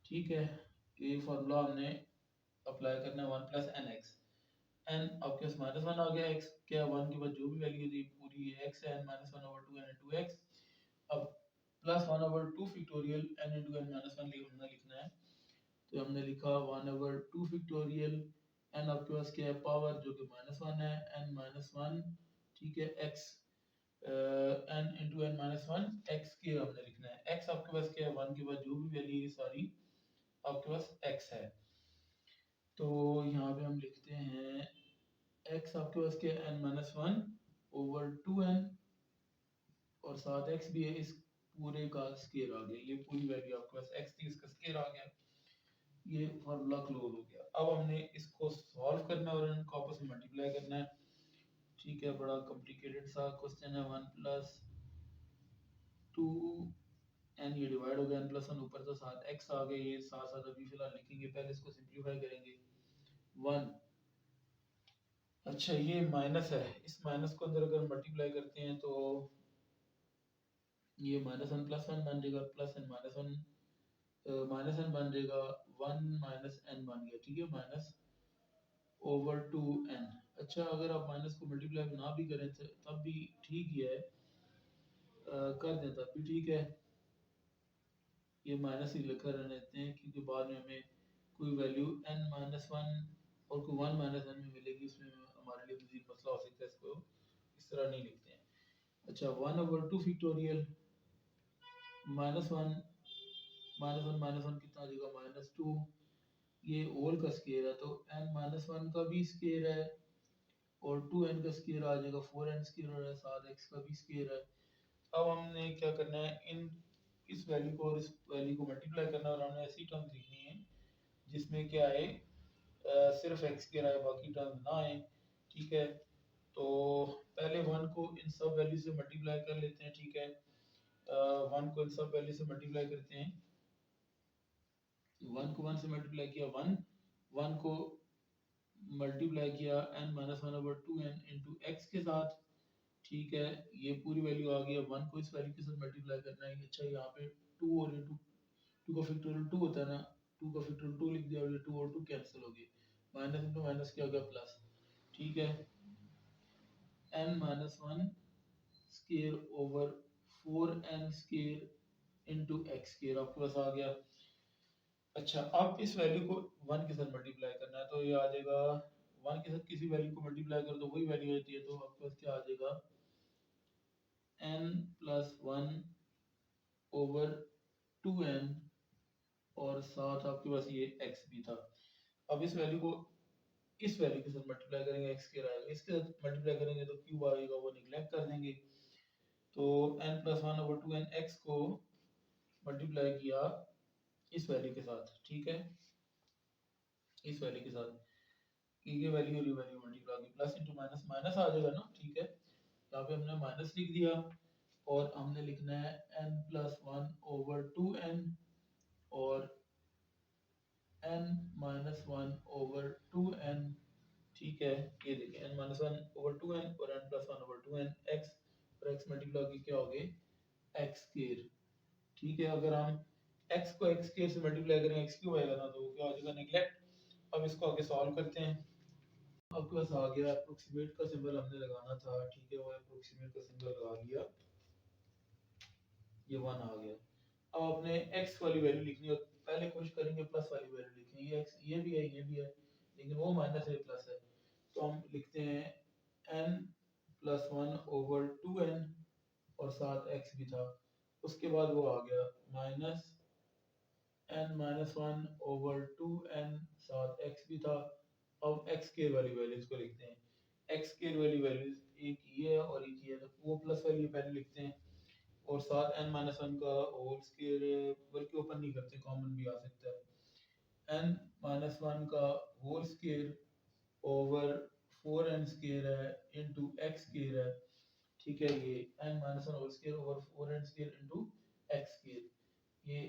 ठीक है, ये फार्मूला हमने अप्लाई करना है 1 प्लस एन एक्स। एन आपके पास -1 आ गया, एक्स क्या 1 के बाद जो भी वैल्यू थी पूरी ये एक्स है, n -1 over 2n into x. अब plus 1 over 2 factorial n into n -1 हमने लिखना है, तो हमने लिखा 1 ओवर 2 फैक्टोरियल n आपके पास क्या है पावर जो कि -1 है, n -1, ठीक है, x n into n -1 x के हमने लिखना है। x आपके पास क्या है 1 के बाद जो भी वैल्यू है सारी आपके पास x है, तो यहाँ पे हम लिखते हैं x आपके पास क्या है n -1 ओवर 2n, और साथ x भी है, इस पूरे का स्केयर आ गया, ये पूरी वैल्यू आपके पास x थी इसका स्केयर आ गया, ये फार्मूला क्लोज हो गया। अब हमने इसको सॉल्व करना है और इनको आपस में मल्टीप्लाई करना है। ठीक है, बड़ा कॉम्प्लिकेटेड सा क्वेश्चन है। 1 प्लस 2 एन, ये डिवाइड हो गया, n प्लस 1 ऊपर तो साथ x आ गए, ये साथ साथ अभी फिलहाल लिखेंगे, पहले इसको सिंपलीफाई करेंगे 1। अच्छा, ये माइनस है, इस माइनस को अंदर अगर मल्टीप्लाई करते हैं तो ये -1 प्लस 1 बन जाएगा, प्लस n -1 माइनस n बन जाएगा, 1 माइनस n बन गया, ठीक है, माइनस ओवर 2n। अच्छा, अगर आप माइनस को मल्टीप्लाई ना भी करें तब भी ठीक ही है, कर दें तब भी ठीक है, ये माइनस ही लिखा रहने देते हैं, क्योंकि बाद में हमें कोई वैल्यू n -1 और कोई 1 -n में मिलेगी, इसमें हमारे लिए मजीद मसला हो सकता है, इसको इस तरह नहीं लिखते हैं। अच्छा, 1 ओवर 2 फैक्टोरियल -1 -1 कितना आ जाएगा -2, ये होल का स्केयर है, तो n -1 का भी स्केयर है और 2n का स्केयर आ जाएगा, 4n स्केयर हो रहा है, साथ x का भी स्केयर है। अब हमने क्या करना है, इन इस वैल्यू को और इस वैल्यू को मल्टीप्लाई करना है, और हमने ऐसी टर्म्स लिखनी है जिसमें क्या आए, सिर्फ x स्केयर आए, बाकी टर्म ना आए। ठीक है, तो पहले 1 को इन सब वैल्यू से मल्टीप्लाई कर लेते हैं। ठीक है, 1 को इन सब वैल्यू से मल्टीप्लाई करते हैं, 1 को 1 से मल्टीप्लाई किया 1, 1 को मल्टीप्लाई किया n -1 over 2n into x के साथ। ठीक है, ये पूरी वैल्यू आ गई है, 1 को इस वैल्यू के साथ मल्टीप्लाई करना है। अच्छा, यहाँ पे 2 और इंटू 2 का फैक्टोरियल 2 होता है ना, 2 का फैक्टोरियल 2 लिख दिया, और ये 2 और 2 कैंसिल हो गए, माइनस इंटू माइनस क्या हो गया प्लस। ठीक है, n -1 square over 4n square into x square आपके पास आ गया। अच्छा, अब इस वैल्यू को 1 के साथ मल्टीप्लाई करना है, तो ये आ जाएगा 1 के साथ किसी वैल्यू को मल्टीप्लाई करो तो वही वैल्यू रहती है, तो आपके पास क्या आ जाएगा n प्लस 1 ओवर 2n, और साथ आपके पास ये x भी था। अब इस वैल्यू को इस वैल्यू के साथ मल्टीप्लाई करेंगे, x के आएगा, इसके साथ मल्टीप्लाई करेंगे तो क्यूब आएगा, वो निगलेक्ट कर देंगे। तो n plus 1 over 2n x को मल्टीप्लाई किया इस वैल्यू के साथ। ठीक है, इस वैल्यू के साथ ये वैल्यू और ये वैल्यू मल्टीप्लाई की, प्लस इंटू माइनस माइनस आ जाएगा ना। ठीक है, यहाँ पे हमने माइनस लिख दिया, और हमने लिखना है n प्लस 1 ओवर 2n और n माइनस 1 ओवर 2n। ठीक है, ये देखिए n माइनस 1 ओवर 2n और n plus 1 over 2n x, और x मल्टीप्लाई की क्या हो गए x स्क्वायर। ठीक है, अगर हम x को x स्क्वायर से मल्टीप्लाई करें x क्यूब आएगा ना, तो क्या हो जाएगा नेगलेक्ट। अब इसको आगे सॉल्व करते हैं, आपके पास आ गया अप्रोक्सीमेट का सिंबल हमने लगाना था। ठीक है, वो अप्रोक्सीमेट का सिंबल लगा लिया, ये 1 आ गया। अब आपने x वाली वैल्यू लिखनी है, पहले कोशिश करेंगे प्लस वाली वैल्यू लिखनी है, ये x ये भी है ये भी है, लेकिन वो माइनस है प्लस है, तो हम लिखते हैं n प्लस 1 ओवर 2n और साथ x भी था, उसके बाद वो आ गया minus n minus 1 over 2n साथ x भी था। अब x के वाली वैल्यूज को लिखते हैं, x के वाली वैल्यूज एक ये है और एक ये है, तो वो प्लस वाली पहले लिखते हैं, और साथ n माइनस वन का होल स्क्वायर, बल्कि ओपन नहीं करते, कॉमन भी आ सकता है। n माइनस वन का whole square over 4n square है इंटू x स्क्वायर है, ठीक है। ये n minus one whole square over 4n square into x square, ये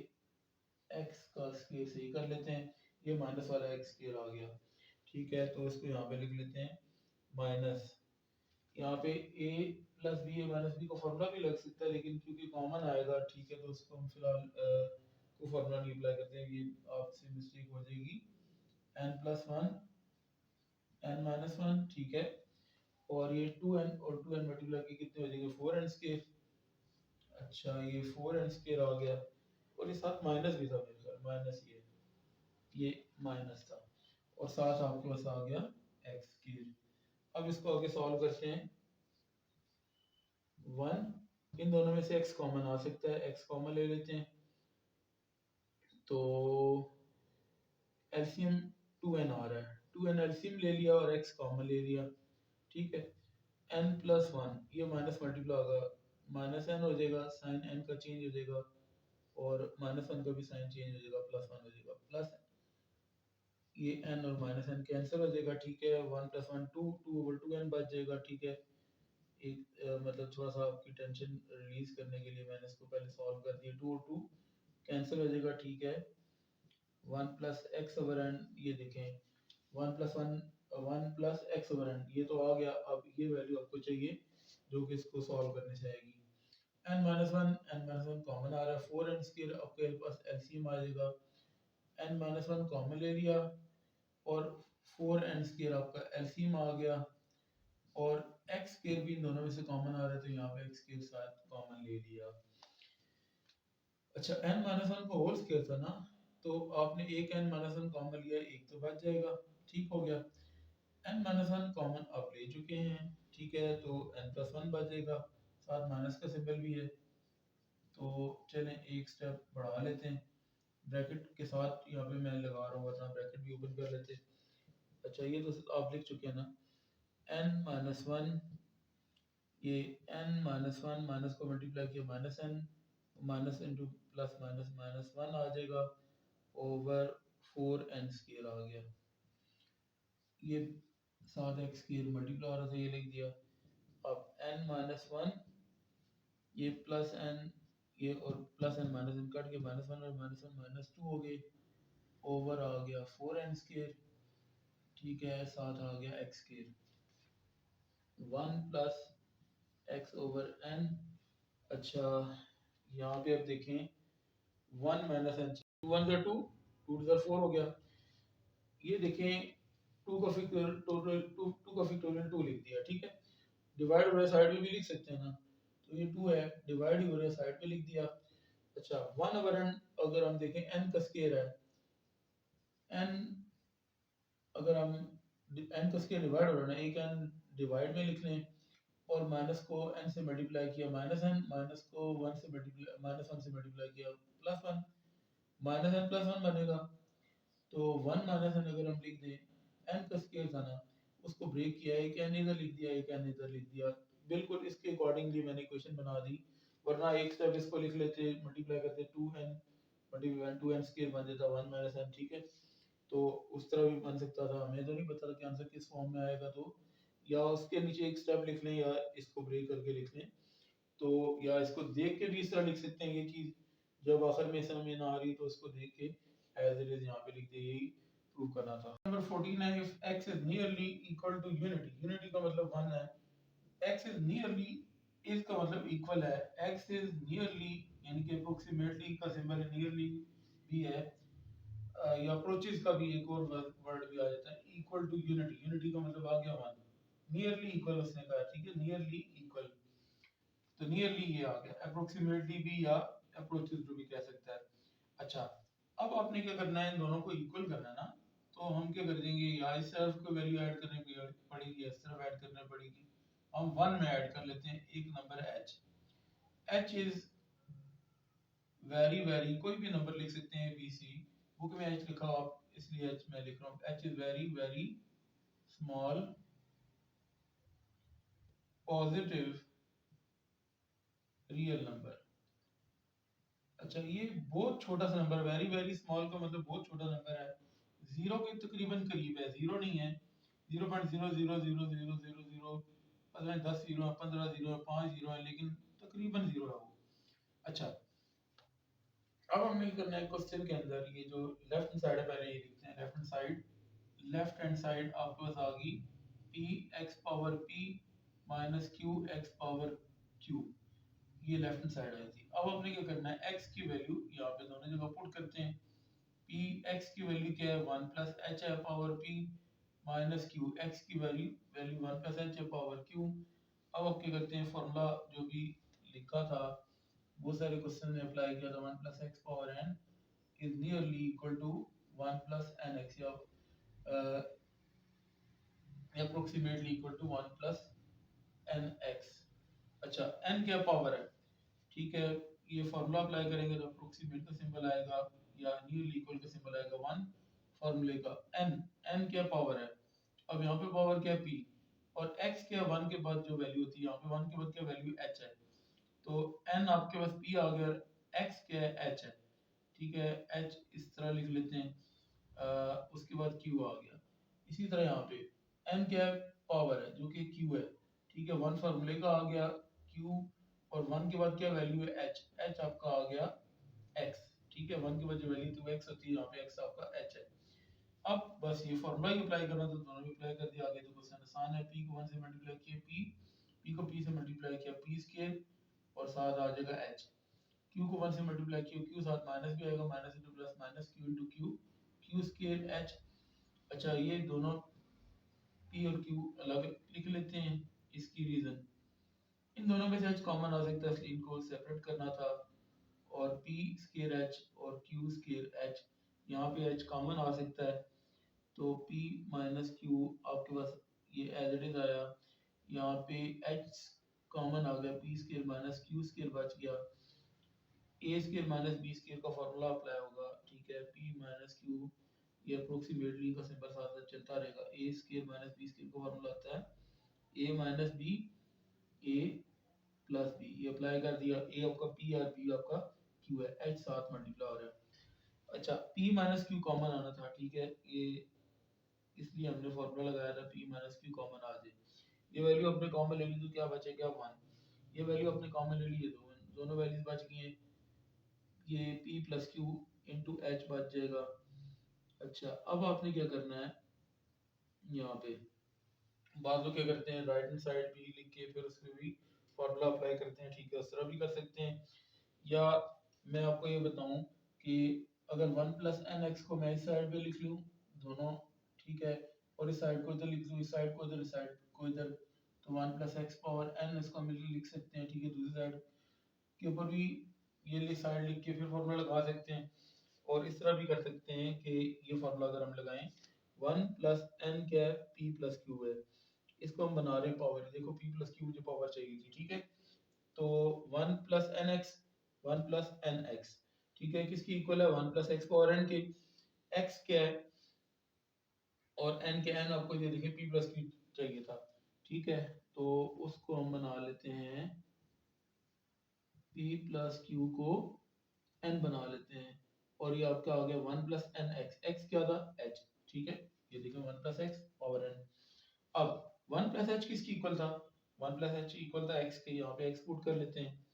x का स्क्वायर सही कर लेते हैं, ये माइनस वाला x स्क्वायर आ गया, ठीक है। तो इसको यहाँ पे लिख लेते हैं माइनस, यहाँ पे a plus b, a minus b का फॉर्मूला भी लग सकता है, लेकिन क्योंकि कॉमन आएगा, ठीक है, तो उसको हम फिलहाल को फॉर्मूला नहीं अप्लाई करते हैं, ये आपसे मिस्टेक हो जाएगी। n plus one n minus one, ठीक है, और ये 2n और 2n मल्टीप्लाई की कितने हो जाएंगे 4n स्क्वायर। अच्छा, ये 4n स्क्वायर आ गया, और ये साथ माइनस भी था मेरे ख्याल, माइनस ये माइनस था, और साथ आपके पास आ गया x स्क्वायर। अब इसको आगे सॉल्व करते हैं। 1, इन दोनों में से x कॉमन आ सकता है, x कॉमन ले लेते हैं, तो एलसीएम 2n आ रहा है, 2n एलसीएम ले लिया और x कॉमन ले लिया, ठीक है। n प्लस वन, ये माइनस मल्टीप्लाई होगा, माइनस n हो जाएगा, साइन n का चेंज हो जाएगा, और माइनस वन का भी साइन चेंज हो जाएगा, प्लस वन हो जाएगा, प्लस ये n और माइनस n कैंसिल हो जाएगा, ठीक है। 1 प्लस वन 2, 2 ओवर 2n बच जाएगा, ठीक है। एक मतलब थोड़ा सा आपकी टेंशन रिलीज करने के लिए मैंने इसको पहले सॉल्व कर दिया, 2 और 2 कैंसिल हो जाएगा, ठीक है। 1 प्लस एक्स ओवर एन, ये देखें 1 plus one 1 plus x over n, ये तो आ गया। अब ये वैल्यू आपको चाहिए जो कि इसको सॉल्व करने से आएगी। n माइनस वन कॉमन आ रहा है, 4n स्क्वायर आपके पास एलसीएम आ जाएगा, n माइनस वन कॉमन ले लिया, और 4n स्क्वायर आपका एलसीएम आ गया, और x स्क्वायर भी इन दोनों में से कॉमन आ रहा है, तो यहाँ पे x स्क्वायर साथ कॉमन ले लिया। अच्छा, n माइनस वन का होल स्क्वायर था ना, तो आपने एक n माइनस वन कॉमन लिया, एक तो बच जाएगा, ठीक हो गया। n माइनस वन कॉमन आप ले चुके हैं, ठीक है, तो n प्लस वन बच जाएगा, साथ माइनस का सिंबल भी है, तो चलें एक स्टेप बढ़ा लेते हैं, ब्रैकेट के साथ यहाँ पे मैं लगा रहा हूँ, वरना ब्रैकेट भी ओपन कर लेते। अच्छा, ये तो आप लिख चुके हैं ना, n माइनस वन, ये n माइनस वन, माइनस को मल्टीप्लाई किया minus n, minus into plus minus minus one आ जाएगा, ओवर 4n स्क्वायर आ गया, ये साथ x स्क्वायर मल्टीप्लाई हो रहा था, ये लिख दिया। अब n माइनस वन, ये प्लस n, ये और plus n minus n cut के माइनस वन और माइनस वन माइनस टू हो गए, ओवर आ गया 4n स्क्वायर, ठीक है, साथ आ गया x square, 1 plus x over n। अच्छा, यहाँ पे अब देखें 1 माइनस n, 2 1 जा 2, 2 2 4 हो गया, ये देखें 2 का फैक्टोरियल 2 का फैक्टोरियल 2 लिख दिया, ठीक है। डिवाइड हो रहा है साइड में भी लिख सकते हैं ना, तो ये 2 है, डिवाइड हो रहा है साइड पे लिख दिया। अच्छा, 1 ओवर n अगर हम देखें n का स्क्वायर है, n अगर हम n का स्क्वायर डिवाइड हो रहा है ना, एक n डिवाइड में लिख लें, और माइनस को n से मल्टीप्लाई किया माइनस n, माइनस को 1 से मल्टीप्लाई माइनस 1 से मल्टीप्लाई किया प्लस 1, माइनस n प्लस 1 बनेगा। तो 1 माइनस n अगर हम लिख दें, n का स्क्वायर था ना, उसको ब्रेक किया, एक n इधर लिख दिया, एक n इधर लिख दिया, बिल्कुल इसके अकॉर्डिंगली मैंने इक्वेशन बना दी, वरना एक स्टेप इसको लिख लेते, मल्टीप्लाई करते 2n मल्टीप्लाई 2n स्क्वायर बन जाता 1 माइनस n, ठीक है। तो उस तरह भी बन सकता था, हमें तो नहीं पता कि आंसर किस फॉर्म में आएगा, तो या उसके नीचे एक स्टेप लिख लें, या इसको ब्रेक करके लिख लें, तो या इसको देख के भी इस तरह लिख सकते हैं, ये चीज जब आखिर में समझ में ना आ रही तो उसको देख के एज इट इज यहाँ पे लिख दे, यही प्रूव करना था। नंबर 14 है, if x is nearly equal to unity, unity का मतलब 1 है, x इज नियरली, इसका मतलब इक्वल है, x इज नियरली यानी कि अप्रोक्सीमेटली का सिंबल नियरली भी है, या अप्रोचेस का भी एक और वर्ड भी आ जाता है, इक्वल टू यूनिटी, यूनिटी का मतलब आ गया 1, नियरली इक्वल उसने कहा, ठीक है, नियरली इक्वल, तो नियरली ये आ गया, अप्रोक्सीमेटली भी या अप्रोचेस जो भी कह सकता है। अच्छा, अब आपने क्या करना है, इन दोनों को इक्वल करना है ना, तो हम क्या कर देंगे, या इस तरफ को वैल्यू ऐड करने पड़ेगी, इस तरफ ऐड करनी पड़ेगी, हम 1 में ऐड कर लेते हैं, एक नंबर है h, h is very very, कोई भी नंबर लिख सकते हैं बी सी, बुक में h लिखा आप इसलिए h मैं लिख रहा हूँ, h is very very small positive real number, अच्छा, ये बहुत छोटा सा नंबर, वेरी वेरी स्मॉल का मतलब बहुत छोटा नंबर है, जीरो के तकरीबन करीब है, जीरो नहीं है, 0.000000, पता नहीं 10 जीरो है, 15 जीरो है, 5 जीरो है, लेकिन तकरीबन जीरो है वो। अच्छा, अब हमने करना है क्वेश्चन के अंदर, ये जो लेफ्ट हैंड साइड है पहले ये लिखते हैं, लेफ्ट हैंड साइड आपके पास आ गई P x power P minus Q x power Q, ये लेफ्ट हैंड साइड आई थी। अब हमने क्या करना है, x की वैल्यू यहाँ पे दोनों जगह पुट करते हैं। p x की वैल्यू क्या है, 1 प्लस एच है power p minus q, x की वैल्यू 1 प्लस एच है पावर q। अब आप क्या करते हैं, फॉर्मूला जो भी लिखा था वो सारे क्वेश्चन में अप्लाई किया था, 1 plus x power n is nearly equal to 1 plus n x, या approximately equal to 1 plus n x. अच्छा, n क्या पावर है, ठीक है, ये फॉर्मूला अप्लाई करेंगे तो अप्रोक्सीमेट का सिंबल आएगा या नियरली इक्वल का सिंबल आएगा 1, फॉर्मूले का n क्या पावर है, अब यहाँ पे पावर क्या है p, और x क्या 1 के बाद जो वैल्यू होती है, यहाँ पे 1 के बाद क्या वैल्यू h है, तो n आपके पास p आ गया, x क्या है h है, ठीक है, h इस तरह लिख लेते हैं, उसके बाद q आ गया। इसी तरह यहाँ पे n क्या है, पावर है जो कि q है, ठीक है, 1 फॉर्मूले का आ गया q, और 1 के बाद क्या वैल्यू है h, h आपका आ गया x, ठीक है, 1 के बाद जो वैल्यू थी वो x होती है, यहाँ पे x आपका h है। अब बस ये फॉर्मूला ही अप्लाई करना, तो दोनों भी अप्लाई कर दिया, आगे तो क्वेश्चन आसान है, p को 1 से मल्टीप्लाई किया p को p से मल्टीप्लाई किया p स्क्वायर, और साथ आ जाएगा h, q को 1 से मल्टीप्लाई किया q, साथ माइनस भी आएगा, minus into plus minus q into q square h। अच्छा, ये दोनों p और q अलग लिख लेते हैं, इसकी रीजन इन दोनों में से h कॉमन आ सकता है, इसलिए इनको सेपरेट करना था, और p स्क्वायर h और q स्क्वायर h, यहाँ पे h कॉमन आ सकता है, तो p माइनस q आपके पास ये एज इट इज आया, यहाँ पे h कॉमन आ गया, p square minus q square बच गया, a square minus b square का फॉर्मूला अप्लाई होगा, ठीक है, p माइनस q, ये अप्रोक्सीमेटली का सिंबल साथ साथ चलता रहेगा, a square minus b square का फॉर्मूला आता है a minus b a plus b, ये अप्लाई कर दिया, ए आपका पी और बी आपका क्यू है, एच साथ मल्टीप्लाई हो रहा है। अच्छा, पी माइनस क्यू कॉमन आना था, ठीक है, ये इसलिए हमने फॉर्मूला लगाया था पी माइनस क्यू कॉमन आ जाए, ये वैल्यू अपने कॉमन ले ली तो क्या बचेगा 1, ये वैल्यू अपने कॉमन ले ली है, दोनों वैल्यूज बच गई हैं, ये P plus Q into H बच जाएगा। अच्छा, अब आपने क्या करना है, यहाँ पे बाद लोग क्या करते हैं, राइट हैंड साइड भी लिख के फिर उसमें भी फॉर्मूला अप्लाई करते हैं, ठीक है, उस तरह भी कर सकते हैं, या मैं आपको ये बताऊं कि अगर 1 प्लस एन एक्स को मैं इस साइड पे लिख लूं दोनों, ठीक है, और इस साइड को इधर लिख दूं, इस साइड को इधर, इस साइड को इधर, तो 1 प्लस एक्स पावर एन इसको मिलकर लिख सकते हैं, ठीक है, दूसरी साइड के ऊपर भी ये साइड लिख के फिर फॉर्मूला लगा सकते हैं, और इस तरह भी कर सकते हैं कि ये फॉर्मूला अगर हम लगाएं 1 प्लस एन क्या है, पी प्लस क्यू है, इसको हम बना रहे हैं पावर, देखो पी प्लस क्यू मुझे पावर चाहिए थी, ठीक है, तो 1 plus n x, 1 plus n x, ठीक है, किसकी इक्वल है, 1 प्लस एक्स पावर एन के, एक्स क्या है और एन के, एन आपको ये देखिए पी प्लस क्यू चाहिए था, ठीक है, तो उसको हम बना लेते हैं, पी प्लस क्यू को एन बना लेते हैं, और ये आपका आ गया 1 प्लस एन एक्स, एक्स क्या था एच, ठीक है, ये देखो 1 प्लस एक्स पावर एन। अब 1 प्लस एच किसकी इक्वल था, 1 प्लस एच इक्वल था एक्स के, यहाँ पे एक्स पुट कर लेते हैं,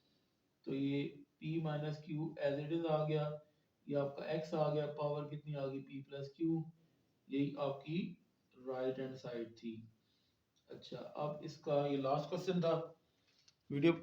तो ये p minus q as it is आ गया, ये आपका x आ गया, पावर कितनी आ गई p प्लस क्यू, यही आपकी राइट हैंड साइड थी। अच्छा, अब इसका ये लास्ट क्वेश्चन था वीडियो